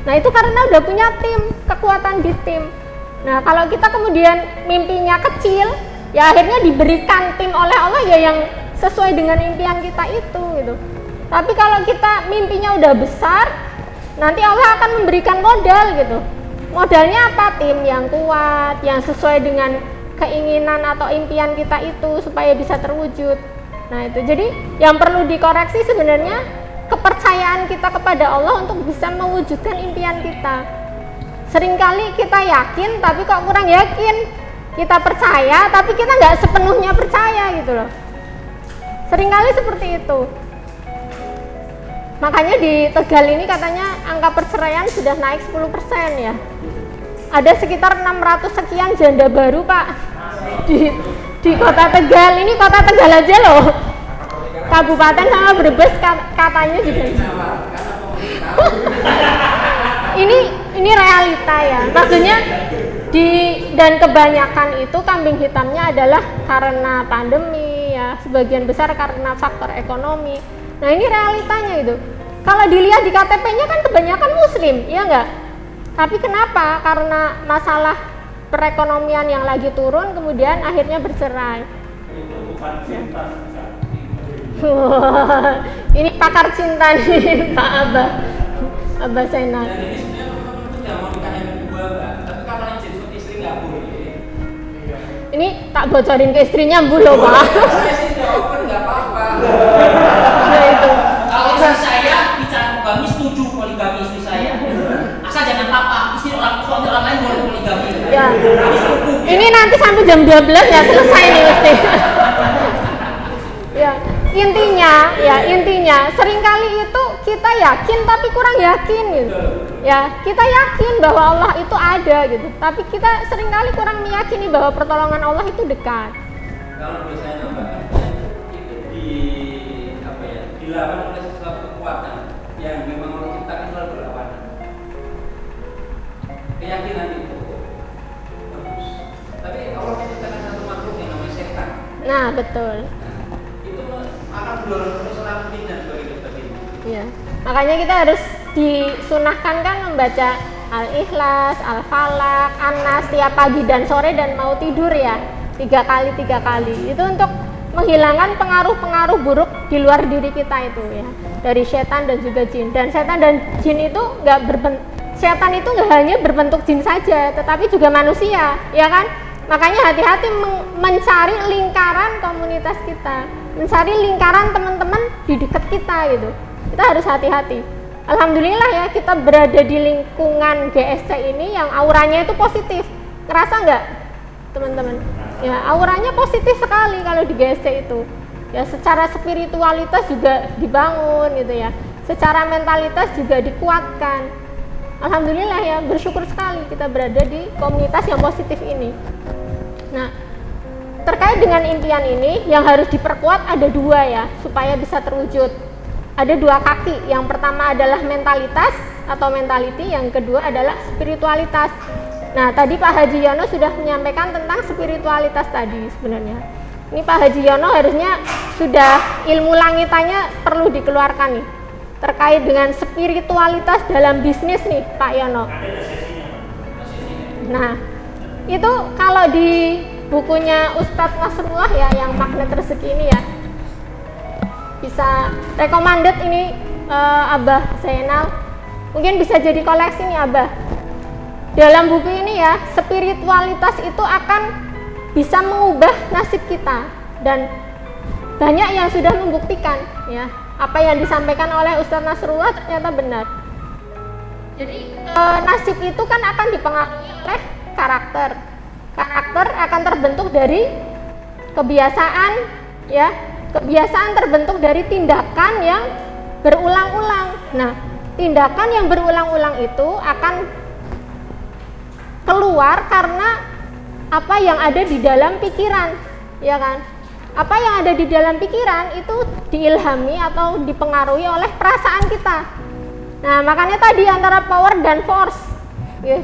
Speaker 1: Nah itu karena udah punya tim, kekuatan di tim. Nah kalau kita kemudian mimpinya kecil, ya akhirnya diberikan tim oleh Allah ya yang sesuai dengan impian kita itu gitu. Tapi kalau kita mimpinya udah besar, nanti Allah akan memberikan modal gitu. Modalnya apa? Tim yang kuat, yang sesuai dengan keinginan atau impian kita itu supaya bisa terwujud. Nah itu, jadi yang perlu dikoreksi sebenarnya kepercayaan kita kepada Allah untuk bisa mewujudkan impian kita. Seringkali kita yakin tapi kok kurang yakin. Kita percaya tapi kita nggak sepenuhnya percaya gitu loh. Seringkali seperti itu. Makanya di Tegal ini katanya angka perceraian sudah naik 10% ya. Ada sekitar 600 sekian janda baru Pak di kota Tegal. Ini kota Tegal aja loh. Kabupaten sama Brebes katanya juga. Ini realita ya. Maksudnya dan kebanyakan itu kambing hitamnya adalah karena pandemi ya, sebagian besar karena faktor ekonomi. Nah ini realitanya gitu. Kalau dilihat di KTP-nya kan kebanyakan muslim, ya enggak? Tapi kenapa? Karena masalah perekonomian yang lagi turun, kemudian akhirnya bercerai.
Speaker 4: Itu bukan cinta.
Speaker 1: Ini pakar cinta nih Pak Abah Zainal.
Speaker 5: Dan ini sebenarnya teman-teman itu jangan mau nikah yang kedua Mbak. Tapi kalau izin suami istri nggak boleh.
Speaker 1: Ini tak bocorin ke istrinya Bu loh Pak.
Speaker 5: Saya sih jawab kan nggak apa-apa.
Speaker 1: Nah itu.
Speaker 6: Kalau istri saya bicara poligami, setuju poligami istri saya. Asal jangan papa, suami orang lain boleh poligami.
Speaker 1: Ya. Ini nanti sampai jam 12 ya selesai nih mesti. Ya, intinya seringkali itu kita yakin tapi kurang yakin gitu. Ya, kita yakin bahwa Allah itu ada gitu. Tapi kita seringkali kurang meyakini bahwa pertolongan Allah itu dekat.
Speaker 5: Kalau bisa nambahkan itu dilawan oleh sesuatu kekuatan yang memang Allah ciptakan selalu berlawanan. Keyakinan itu bagus. Tapi Allah menciptakan satu makhluk yang namanya setan.
Speaker 1: Nah, betul.
Speaker 5: Itu akan mendorong terus orang dan sebagainya.
Speaker 1: Iya. Makanya kita harus disunahkan kan membaca Al-Ikhlas, Al-Falaq, An-Nas tiap pagi dan sore dan mau tidur ya 3 kali. Itu untuk menghilangkan pengaruh-pengaruh buruk di luar diri kita itu ya, dari setan dan juga jin. Dan setan dan jin itu setan itu nggak hanya berbentuk jin saja, tetapi juga manusia, ya kan? Makanya hati-hati mencari lingkaran komunitas kita, mencari lingkaran teman-teman di dekat kita gitu. Kita harus hati-hati. Alhamdulillah ya, kita berada di lingkungan GSC ini yang auranya itu positif. Ngerasa nggak teman-teman? Ya, auranya positif sekali kalau di GSC itu. Ya, secara spiritualitas juga dibangun gitu ya. Secara mentalitas juga dikuatkan. Alhamdulillah ya, bersyukur sekali kita berada di komunitas yang positif ini. Nah, terkait dengan impian ini yang harus diperkuat ada dua ya, supaya bisa terwujud. Ada dua kaki, yang pertama adalah mentalitas atau mentality, yang kedua adalah spiritualitas. Nah, tadi Pak Haji Yono sudah menyampaikan tentang spiritualitas tadi sebenarnya. Ini Pak Haji Yono harusnya sudah ilmu langitannya perlu dikeluarkan nih, terkait dengan spiritualitas dalam bisnis nih Pak Yono. Nah, itu kalau di bukunya Ustadz Nasrullah ya, yang Magnet Rezeki ini ya, bisa recommended ini Abah Zainal, mungkin bisa jadi koleksi nih Abah. Dalam buku ini ya, spiritualitas itu akan bisa mengubah nasib kita, dan banyak yang sudah membuktikan ya, apa yang disampaikan oleh Ustadz Nasrullah ternyata benar. Jadi nasib itu kan akan dipengaruhi oleh karakter. Karakter akan terbentuk dari kebiasaan ya. Kebiasaan terbentuk dari tindakan yang berulang-ulang. Nah, tindakan yang berulang-ulang itu akan keluar karena apa yang ada di dalam pikiran, ya kan? Apa yang ada di dalam pikiran itu diilhami atau dipengaruhi oleh perasaan kita. Nah, makanya tadi antara power dan force, ya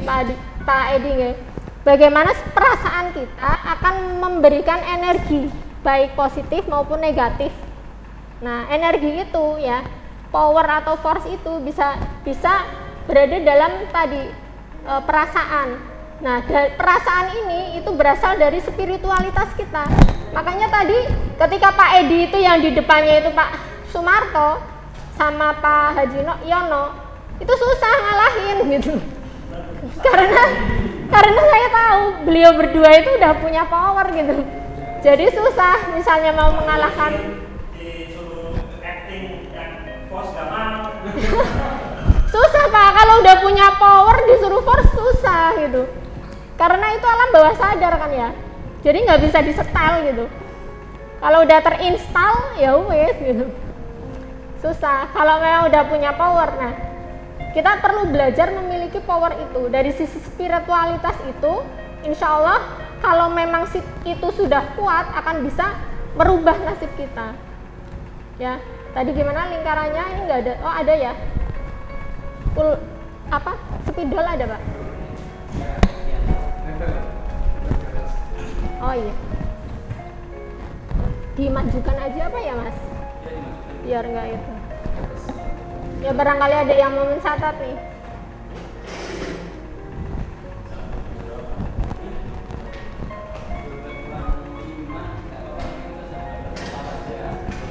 Speaker 1: Pak Edi, ya. Bagaimana perasaan kita akan memberikan energi, baik positif maupun negatif. Nah, energi itu ya, power atau force itu bisa berada dalam tadi perasaan. Nah, perasaan ini itu berasal dari spiritualitas kita. Makanya tadi ketika Pak Edi itu yang di depannya itu Pak Sumarto sama Pak Haji Yono, itu susah ngalahin gitu. Karena saya tahu beliau berdua itu udah punya power gitu. Jadi susah misalnya mau mengalahkan.
Speaker 4: Disuruh acting yang force gak mau.
Speaker 1: Susah Pak, kalau udah punya power disuruh force susah gitu. Karena itu alam bawah sadar kan ya. Jadi nggak bisa disetel gitu. Kalau udah terinstall ya wes gitu. Susah. Kalau memang udah punya power, nah kita perlu belajar memiliki power itu. Dari sisi spiritualitas itu, insya Allah kalau memang itu sudah kuat akan bisa merubah nasib kita. Ya, tadi gimana lingkarannya? Ini nggak ada. Oh ada ya. Spidol ada Pak? Oh iya. Dimajukan aja apa ya Mas? Biar nggak itu. Ya barangkali ada yang mau mencatat nih.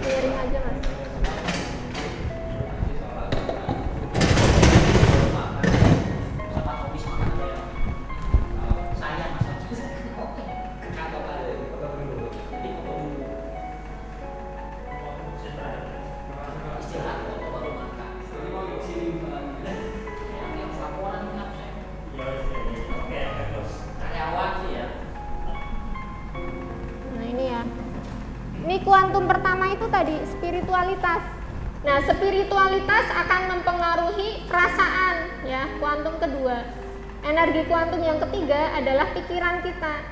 Speaker 1: Miring aja Mas. Kuantum pertama itu tadi spiritualitas. Nah, spiritualitas akan mempengaruhi perasaan ya. Kuantum kedua. Energi kuantum yang ketiga adalah pikiran kita.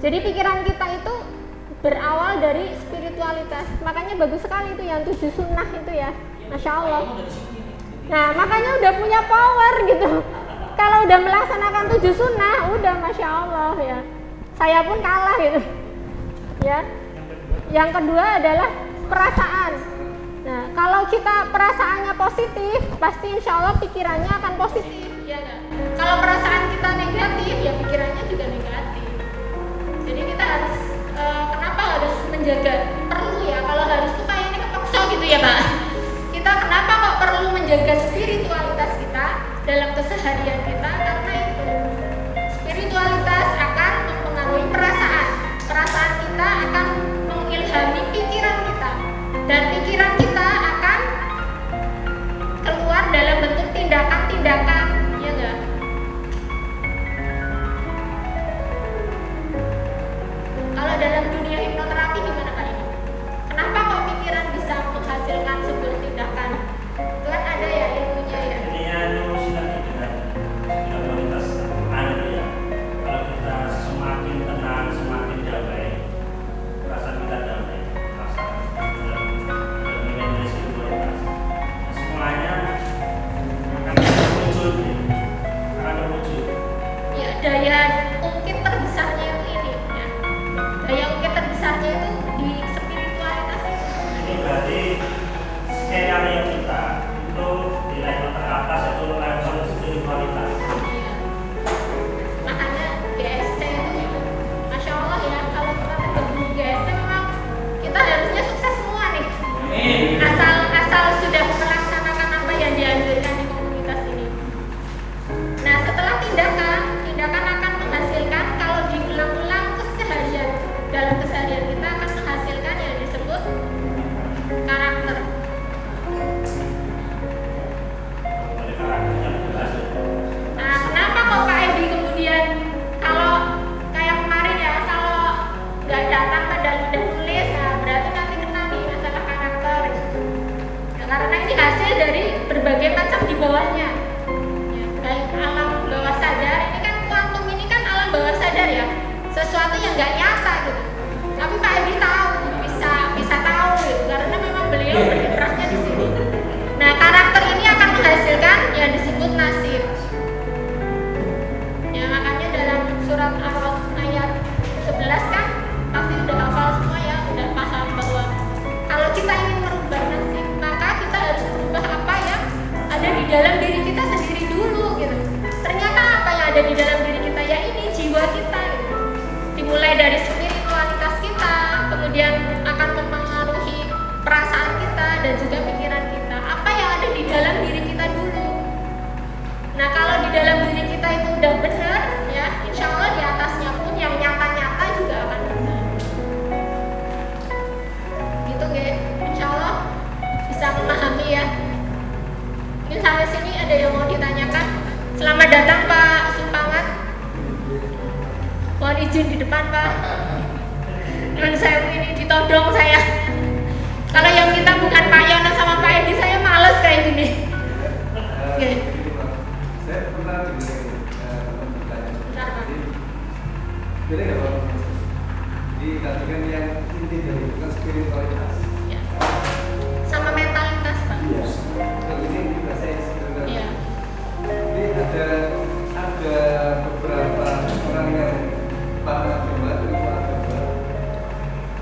Speaker 1: Jadi pikiran kita itu berawal dari spiritualitas. Makanya bagus sekali itu yang 7 sunnah itu ya. Masya Allah. Nah, makanya udah punya power gitu. Kalau udah melaksanakan 7 sunnah, udah Masya Allah ya. Saya pun kalah gitu. Ya. Yang kedua adalah perasaan. Nah, kalau kita perasaannya positif, pasti insya Allah pikirannya akan positif. Ya kan? Kalau perasaan kita negatif, ya pikirannya juga negatif. Jadi kita harus, kenapa harus menjaga? Perlu ya, kalau harus tuh kayak ini kepeksa gitu ya Pak. Kita kenapa kok perlu menjaga spiritualitas kita dalam keseharian kita? Karena itu, spiritualitas akan mempengaruhi perasaan. Perasaan kita akan mengilhami pikiran kita, dan pikiran kita akan keluar dari berbagai macam di bawahnya. Ya, baik alam bawah sadar, ini kan kuantum ini kan alam bawah sadar ya, sesuatu yang nggak nyata gitu. Tapi Pak Edi tahu, bisa tahu gitu, karena memang beliau berkiprahnya di sini. Nah, karakter ini akan menghasilkan yang disebut nasib. Ya, makanya dalam surat Ar-Ra'd ayat 11 kan pasti udah hafal semua ya, udah paham bahwa kalau kita ingin merubah nasib, maka kita harus merubah apa yang ada di dalam diri kita sendiri dulu gitu. Ternyata apa yang ada di dalam diri kita ya ini jiwa kita gitu. Dimulai dari spiritualitas kita, kemudian akan mempengaruhi perasaan kita dan juga pikiran kita. Apa yang ada di dalam diri kita dulu. Nah, kalau di dalam diri kita itu udah benar ya, insya Allah di atasnya pun yang nyata-nyata juga akan benar. Gitu Ge, insya Allah bisa memahami ya. Mungkin sampai sini ada yang mau ditanyakan. Selamat datang Pak Sumpangat. Mohon izin di depan Pak. Dan saya ini ditodong saya. Kalau yang kita bukan Pak Yono sama Pak Edi, saya males kayak gini. Oke.
Speaker 3: Saya pernah dengar bertanya. Jadi nggak Pak? Jadi katakan yang inti dari bukan spiritualitas.
Speaker 1: Ya. Sama mentalitas Pak.
Speaker 3: Iya. Kalau ini kita saya spiritualitas.
Speaker 1: Iya.
Speaker 3: Jadi ada beberapa orang yang paham agama,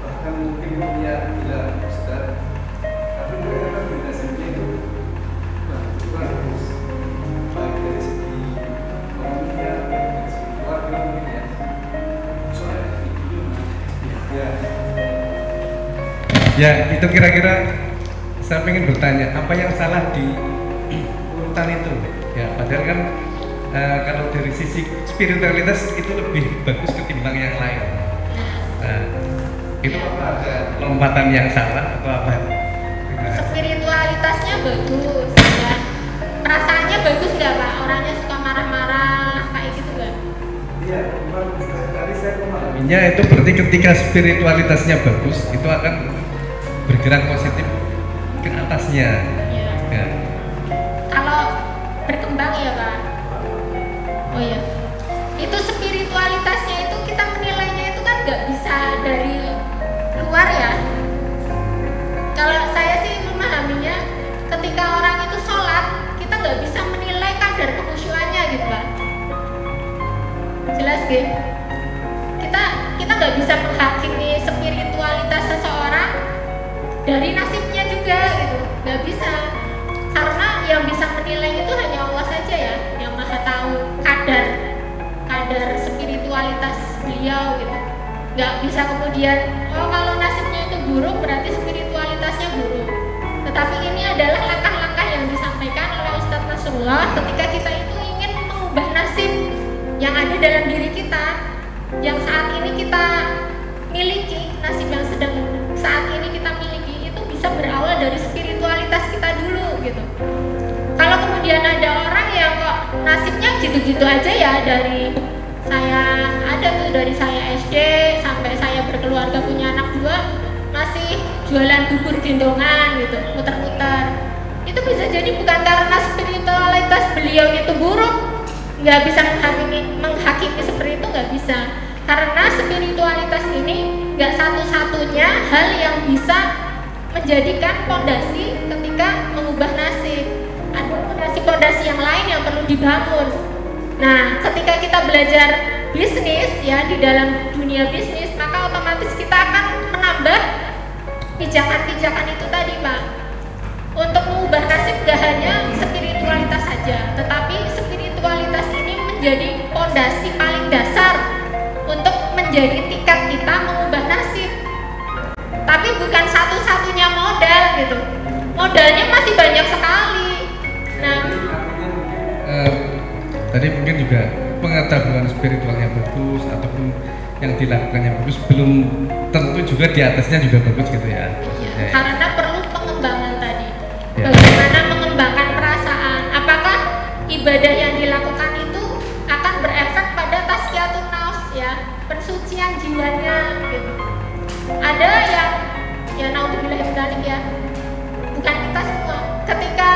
Speaker 3: bahkan mungkin punya gelar ustaz, tapi mereka kan beda sendiri. Nah, itu kan harus baik dari segi ekonominya, baik dari segi keluarga mungkin ya. Soalnya
Speaker 11: ya itu kira-kira saya ingin bertanya apa yang salah di urutan itu ya, padahal kan kalau dari sisi spiritualitas itu lebih bagus ketimbang yang lain. Nah, itu apa ada lompatan yang salah atau apa?
Speaker 1: Spiritualitasnya bagus ya. Perasaannya bagus nggak Pak? Orangnya suka marah-marah kayak gitu nggak?
Speaker 3: Iya, tadi saya
Speaker 11: memahaminya itu berarti ketika spiritualitasnya bagus itu akan bergerak positif ke atasnya.
Speaker 1: Iya.
Speaker 11: Ya.
Speaker 1: Kalau berkembang ya Pak. Oh iya. Itu spiritualitasnya itu kita menilainya itu kan nggak bisa dari luar ya. Kalau saya sih memahaminya, ketika orang itu sholat, kita nggak bisa menilai kadar kekhusyuannya gitu Pak. Jelas gitu? Kita nggak bisa menghakimi spiritualitas seseorang dari nasibnya juga gitu, nggak bisa. Karena yang bisa menilai itu hanya Allah saja ya, yang maha tahu kadar spiritualitas beliau gitu. Nggak bisa kemudian, oh kalau nasibnya itu buruk berarti spiritualitasnya buruk. Tetapi ini adalah langkah-langkah yang disampaikan oleh Ustadz Nasrullah ketika kita itu ingin mengubah nasib yang ada dalam diri kita, yang saat ini kita miliki, nasib yang sedang saat ini kita miliki itu bisa berawal dari spiritualitas kita dulu gitu. Kalau kemudian ada orang yang kok nasibnya gitu-gitu aja ya, dari saya ada tuh dari saya SD sampai saya berkeluarga punya anak 2 masih jualan bubur gendongan gitu, muter-muter. Itu bisa jadi bukan karena spiritualitas beliau itu buruk, nggak bisa menghakimi seperti itu, nggak bisa. Karena spiritualitas ini nggak satu-satunya hal yang bisa menjadikan pondasi ketika mengubah nasib. Ada pondasi-pondasi yang lain yang perlu dibangun. Nah, ketika kita belajar bisnis ya, di dalam dunia bisnis, maka otomatis kita akan menambah pijakan-pijakan itu tadi Pak. Untuk mengubah nasib gak hanya spiritualitas saja, tetapi spiritualitas ini menjadi pondasi paling dasar untuk menjadi tiket kita mengubah nasib. Tapi bukan satu-satunya modal gitu. Modalnya masih banyak sekali. Nah,
Speaker 11: tadi mungkin juga pengetahuan spiritualnya bagus ataupun yang dilakukannya bagus, belum tentu juga di atasnya juga bagus gitu ya.
Speaker 1: Ya. Karena perlu pengembangan tadi. Ya. Bagaimana mengembangkan perasaan? Apakah ibadah yang dilakukan itu akan berefek pada tazkiyatun nafs ya, pensucian jiwanya gitu. Ada yang ya naudzubillah min dzalik ya. Bukan kita semua. Ketika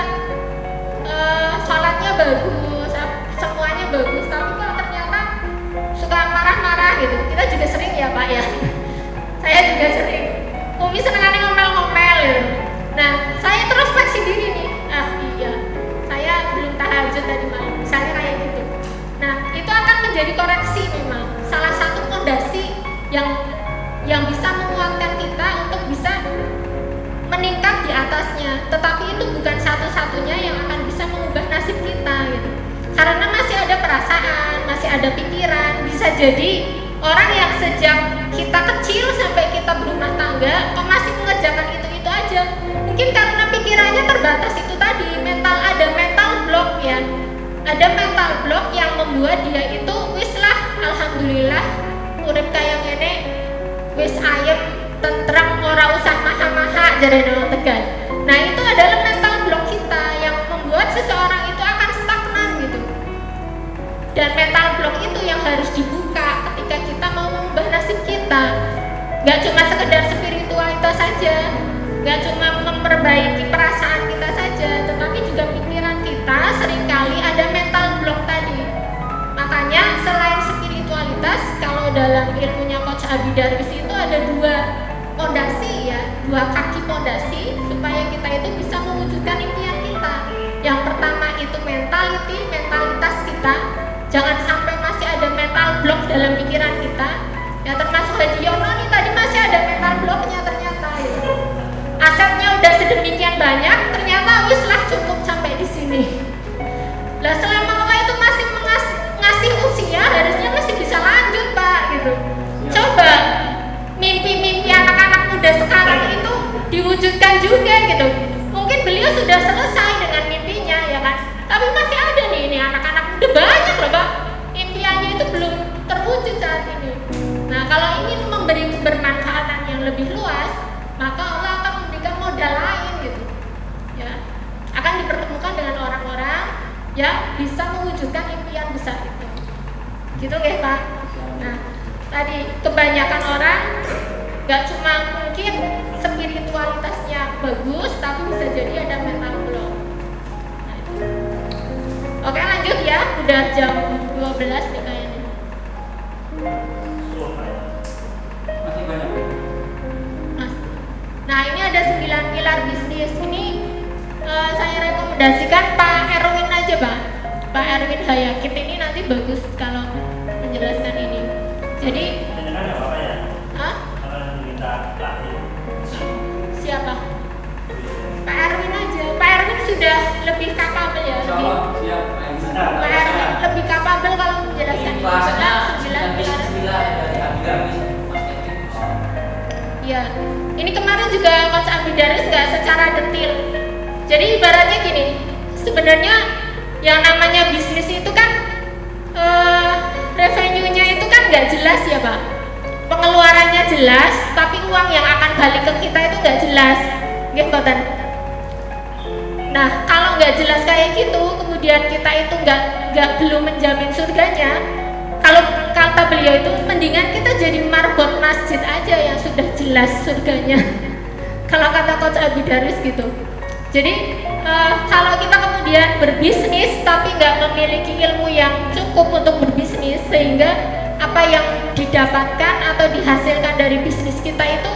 Speaker 1: atasnya, tetapi itu bukan satu-satunya yang akan bisa mengubah nasib kita gitu. Karena masih ada perasaan, masih ada pikiran. Bisa jadi orang yang sejak kita kecil sampai kita berumah tangga kok masih mengerjakan itu aja. Mungkin karena pikirannya terbatas itu tadi, ada mental block ya. Ada mental block yang membuat dia itu wis lah, alhamdulillah urip kaya ngene wis ayem tentrem ora usah maha-maha jarene wong Tegal. Nah, itu adalah mental block kita yang membuat seseorang itu akan stagnan gitu. Dan mental block itu yang harus dibuka ketika kita mau mengubah nasib kita. Gak cuma sekedar spiritualitas saja, gak cuma memperbaiki perasaan kita saja, tetapi juga pikiran kita seringkali ada mental block tadi. Makanya selain spiritualitas, kalau dalam ilmunya Coach Abi Darwis itu ada dua pondasi ya, dua kaki pondasi supaya kita itu bisa mewujudkan impian kita. Yang pertama itu mentalitas kita. Jangan sampai masih ada mental block dalam pikiran kita. Ya, termasuk Haji Yono nih tadi masih ada mental blocknya ternyata ya. Asetnya udah sedemikian banyak, ternyata wis lah cukup sampai di sini. Lah selama Allah itu masih ngasih usia, harusnya masih bisa lanjut Pak gitu. Coba mimpi-mimpi anak-anak muda sekarang itu diwujudkan juga gitu. Mungkin beliau sudah selesai dengan mimpinya ya kan, tapi masih ada nih ini anak-anak muda banyak loh Pak, impiannya itu belum terwujud saat ini. Nah, kalau ingin memberi kebermanfaatan yang lebih luas, maka Allah akan memberikan modal lain gitu ya, akan dipertemukan dengan orang-orang yang bisa mewujudkan impian besar itu gitu ya Pak. Nah, tadi kebanyakan orang gak cuma mungkin spiritualitasnya bagus, tapi bisa jadi ada mental block. Nah, itu. Oke, lanjut ya, udah jam 12 nih kayaknya.
Speaker 5: Masih banyak.
Speaker 1: Nah, ini ada 9 pilar bisnis. Ini saya rekomendasikan Pak Erwin aja Pak. Pak Erwin Hayakit ini nanti bagus kalau menjelaskan ini. Jadi
Speaker 4: ada apa ya?
Speaker 1: Hah?
Speaker 4: Kalau diminta pelatih.
Speaker 1: Siapa? Pak Erwin aja. Pak Erwin sudah lebih kapabel ya. Pak Erwin lebih kapabel kalau menjelaskan ini.
Speaker 5: Bahasanya
Speaker 1: 9 pilar
Speaker 5: dari Abi Darwis.
Speaker 1: Ya, ini kemarin juga Coach Abi Darwis nggak secara detail. Jadi ibaratnya gini, sebenarnya yang namanya bisnis itu kan revenue-nya itu kan nggak jelas ya Pak. Pengeluarannya jelas, tapi uang yang akan balik ke kita itu nggak jelas, gitu kan? Nah, kalau nggak jelas kayak gitu, kemudian kita itu belum menjamin surganya. Kalau kata beliau itu mendingan kita jadi marbot masjid aja yang sudah jelas surganya. Kalau kata Coach Abi Darwis gitu. Jadi kalau kita kemudian berbisnis tapi nggak memiliki ilmu yang cukup untuk berbisnis, sehingga apa yang didapatkan atau dihasilkan dari bisnis kita itu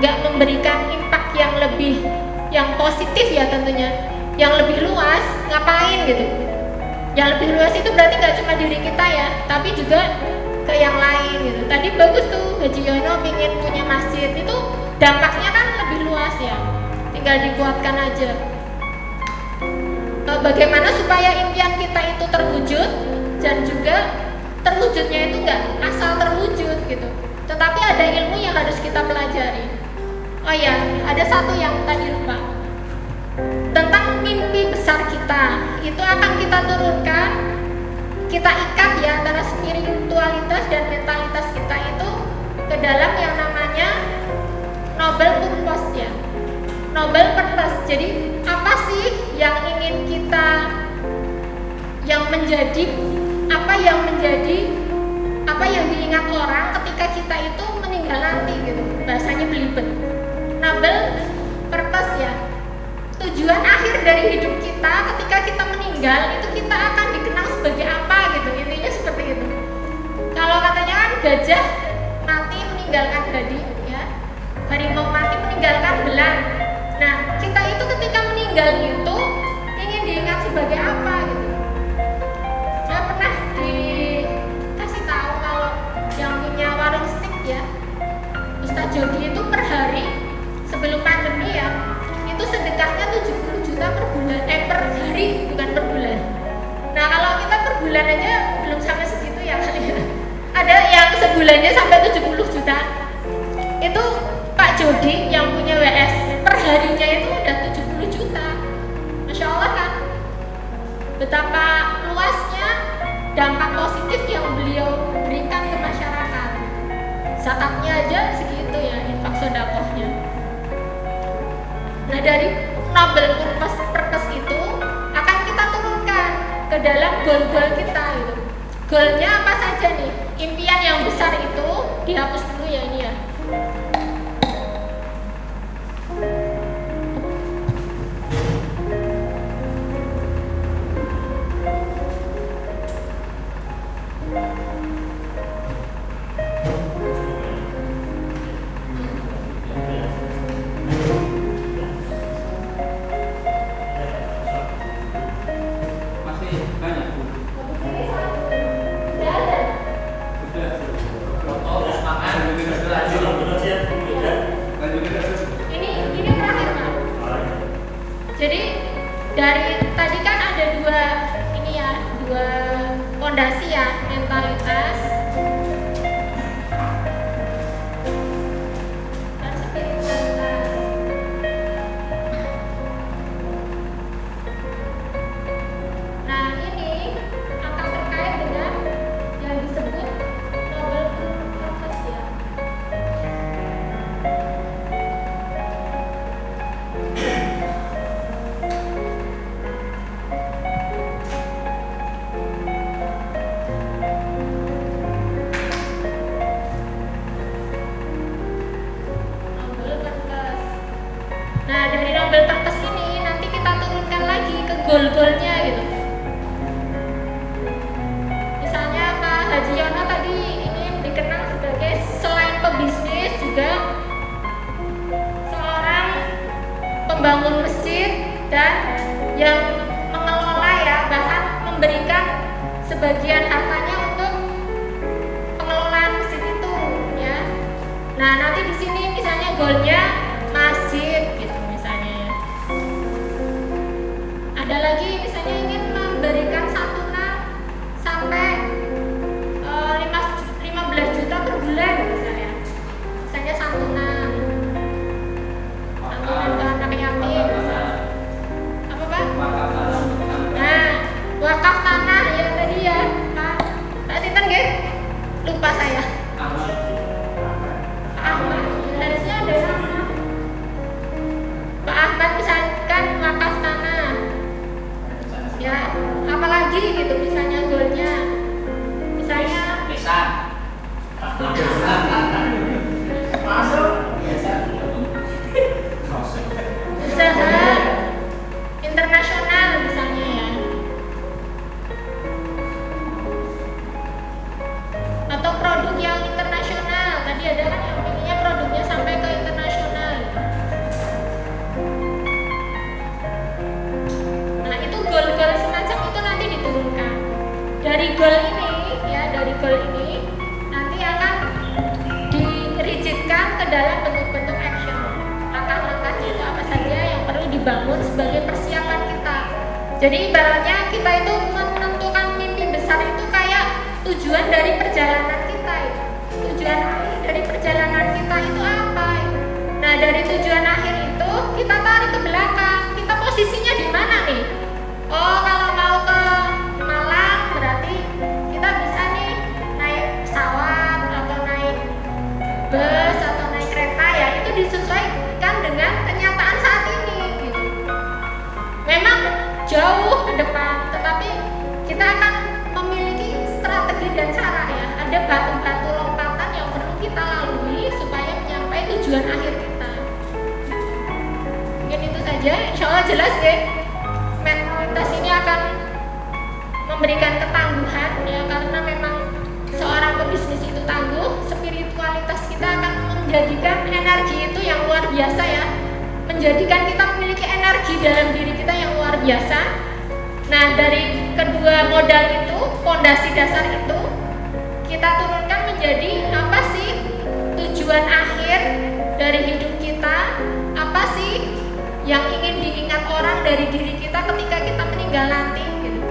Speaker 1: nggak memberikan impact yang positif ya tentunya, yang lebih luas, ngapain gitu. Yang lebih luas itu berarti nggak cuma diri kita ya, tapi juga ke yang lain gitu. Tadi bagus tuh Haji Yono pingin punya masjid, itu dampaknya kan lebih luas ya, tinggal dikuatkan aja. Bagaimana supaya impian kita itu terwujud, dan juga terwujudnya itu nggak asal terwujud gitu, tetapi ada ilmu yang harus kita pelajari. Oh ya, ada satu yang tadi lupa, tentang mimpi besar kita. Itu akan kita turunkan, kita ikat ya antara spiritualitas dan mentalitas kita itu ke dalam yang namanya noble purpose ya. Noble purpose. Jadi apa sih yang ingin kita, yang menjadi apa yang diingat orang ketika kita itu meninggal nanti gitu. Bahasanya belibet. Noble purpose ya. Tujuan akhir dari hidup kita ketika kita meninggal itu kita akan dikenang sebagai apa gitu, intinya seperti itu. Kalau katanya kan gajah mati meninggalkan gading ya, harimau mati meninggalkan belang. Nah, kita itu ketika meninggal itu ingin diingat sebagai apa gitu. Saya pernah dikasih tahu kalau yang punya warung steak ya, Ustadz Jody itu per hari sebelum pandemi ya, itu itu sedekahnya 70 juta per bulan, per hari, bukan per bulan. Nah kalau kita per bulan aja belum sampai segitu ya kali ya. Ada yang sebulannya sampai 70 juta. Itu Pak Jody yang punya WS, per harinya itu udah 70 juta. Masya Allah kan? Betapa luasnya dampak positif yang beliau berikan ke masyarakat. Zakatnya aja segitu ya, infak sedekahnya. Nah dari noble purpose itu akan kita turunkan ke dalam goal-goal kita gitu. Goalnya apa saja nih? Impian yang besar itu dihapus dulu ya ini ya. Jadi dari tadi kan ada dua fondasi ya, mentalitas dan spiritualitas. Nah ini akan terkait dengan yang disebut noble purpose ya. Nah dari noble purpose ini nanti kita turunkan lagi ke goal-goalnya gitu. Misalnya Pak Haji Yono tadi ini dikenal sebagai selain pebisnis juga seorang pembangun masjid dan yang mengelola ya, bahkan memberikan sebagian hartanya untuk pengelolaan masjid itu ya. Nah nanti di sini misalnya goalnya masjid gitu misalnya ya. Ada lagi misalnya ingin memberikan santunan sampai 15 juta per bulan misalnya santunan ke anak yatim. Apa Pak? Nah wakaf tanah ya tadi ya Pak Sinten nggih? Lupa saya. Ahmad harusnya ada nama Pak Ahmad, misalkan wakaf tanah ya, apalagi gitu misalnya goalnya misalnya usaha internasional misalnya ya, atau produk yang internasional. Tadi ada kan yang pengennya produknya sampai ke internasional. Nah itu goal-goal semacam itu nanti diturunkan. Dari goal ini ya, dari goal ini nanti akan dirigidkan ke dalam bentuk-bentuk action. Langkah-langkahnya itu apa saja yang perlu dibangun sebagai persiapan kita. Jadi ibaratnya kita itu menentukan mimpi besar itu kayak tujuan dari perjalanan kita itu. Tujuan akhir dari perjalanan kita itu apa? Nah dari tujuan akhir itu kita tarik ke belakang. Kita posisinya di mana nih? Oh kalau mau ke Malang berarti kita bisa nih naik pesawat atau naik bus atau naik kereta ya. Itu disesuaikan dengan kenyataan saat ini gitu. Memang jauh ke depan, tetapi kita akan memiliki strategi dan cara ya. Ada batu-batu lompatan yang perlu kita lalui supaya mencapai tujuan akhir kita. Mungkin itu saja, insya Allah jelas ya. Mentalitas ini akan memberikan ketangguhan ya, karena memang seorang pebisnis itu tangguh. Spiritualitas kita akan menjadikan energi itu yang luar biasa ya, menjadikan kita memiliki energi dalam diri kita yang luar biasa. Nah dari kedua modal itu, fondasi dasar itu kita turunkan menjadi apa sih tujuan akhir dari hidup kita, apa sih yang ingin diingat orang dari diri kita ketika kita meninggal nanti gitu.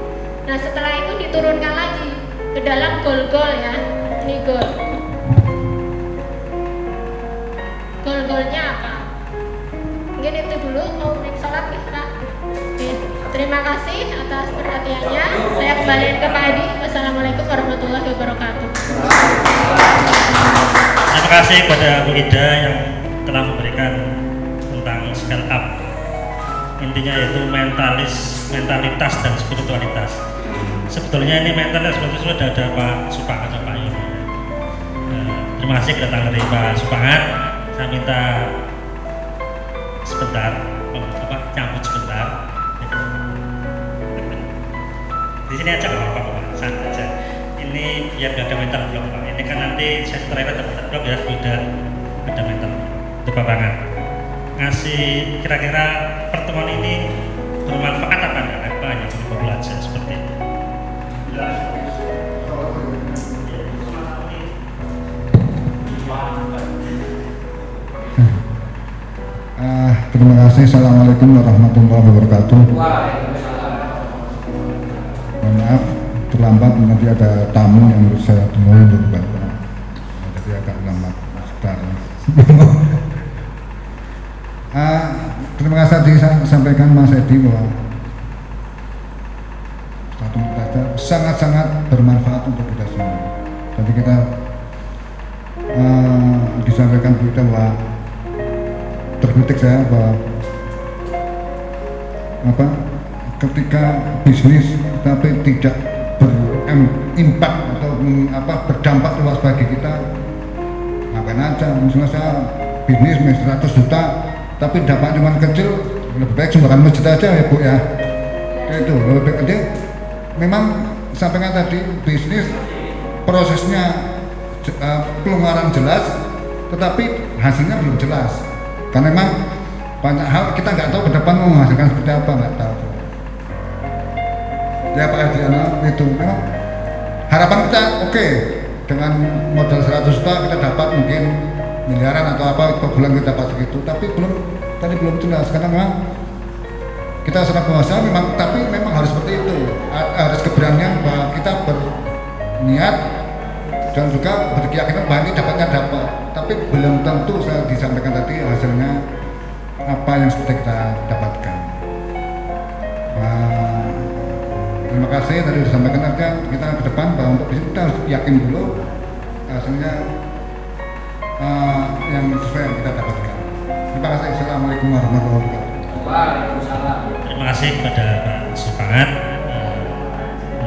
Speaker 1: Nah setelah itu diturunkan lagi ke dalam goal-goal ya. Ini goal-goalnya apa? Mungkin itu dulu. Mau naik sholat ya Pak? Oke. Terima kasih atas perhatiannya. Saya kembaliin ke Pak Adi. Wassalamualaikum warahmatullahi wabarakatuh.
Speaker 4: Terima kasih kepada Bu Ida yang telah memberikan tentang scale up. Intinya yaitu mentalitas dan spiritualitas. Sebetulnya ini mental dan spiritualitas sudah ada Pak Supangat dan Pak Yuni. Terima kasih kedatangan dari Pak Supangat. Saya minta sebentar, nyambut sebentar. Di sini aja nggak apa-apa, santai aja. Ini biar gak ada mental block Pak. Ini kan nanti saya terakhir ada mental block ya, sudah ada mental. Itu Pak Pangat. Ngasih kira-kira pertemuan ini bermanfaat apa enggak? Apa hanya berupa belajar seperti itu?
Speaker 12: Terima kasih. Assalamualaikum warahmatullahi wabarakatuh. Mohon maaf terlambat, nanti ada tamu yang harus saya temui untuk Bapak. Jadi agak lambat sebentar. Terima kasih tadi saya sampaikan Mas Edi bahwa satu belajar sangat-sangat bermanfaat untuk kita semua. Jadi kita disampaikan kita bahwa terbetik saya bahwa ketika bisnis tapi tidak berimpak atau berdampak luas bagi kita, ngapain aja. Misalnya saya bisnis 100 juta tapi dapat cuma kecil, lebih baik sumbangan masjid aja ya Bu ya. Itu lebih baik aja. Memang sampaikan tadi bisnis prosesnya pelonggaran jelas, tetapi hasilnya belum jelas. Karena memang banyak hal kita nggak tahu ke depan mau menghasilkan seperti apa, nggak tahu. Ya Pak Adriana, itu memang harapan kita oke, dengan modal 100 juta kita dapat mungkin miliaran atau apa per bulan kita dapat segitu, tapi belum jelas karena memang kita serap pengusaha memang, tapi memang harus seperti itu, harus keberanian bahwa kita berniat dan juga berkeyakinan bahwa ini dapat, tapi belum tentu saya disampaikan tadi hasilnya apa yang sudah kita dapatkan. Terima kasih tadi disampaikan, nanti kita ke depan bahwa untuk bisnis kita harus yakin dulu hasilnya yang sesuai yang kita dapatkan. Terima kasih. Assalamualaikum warahmatullahi wabarakatuh.
Speaker 4: Waalaikumsalam. Terima kasih kepada Pak Supangat.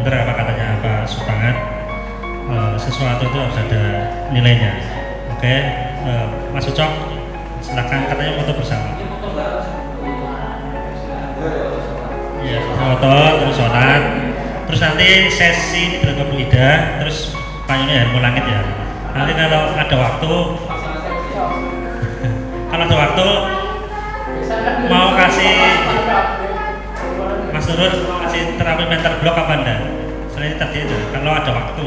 Speaker 4: Benar apa katanya Pak Supangat, sesuatu itu harus ada nilainya. Oke, Mas Ucok, silakan, katanya foto bersama. Ya, foto terus sholat, terus nanti sesi ini dengan Bu Ida, terus Pak Yuni Hermu Langit ya. Nanti kalau ada waktu mau kasih Mas Nurul kasih terapi mental block apa enggak? Soalnya tadi itu kalau ada waktu.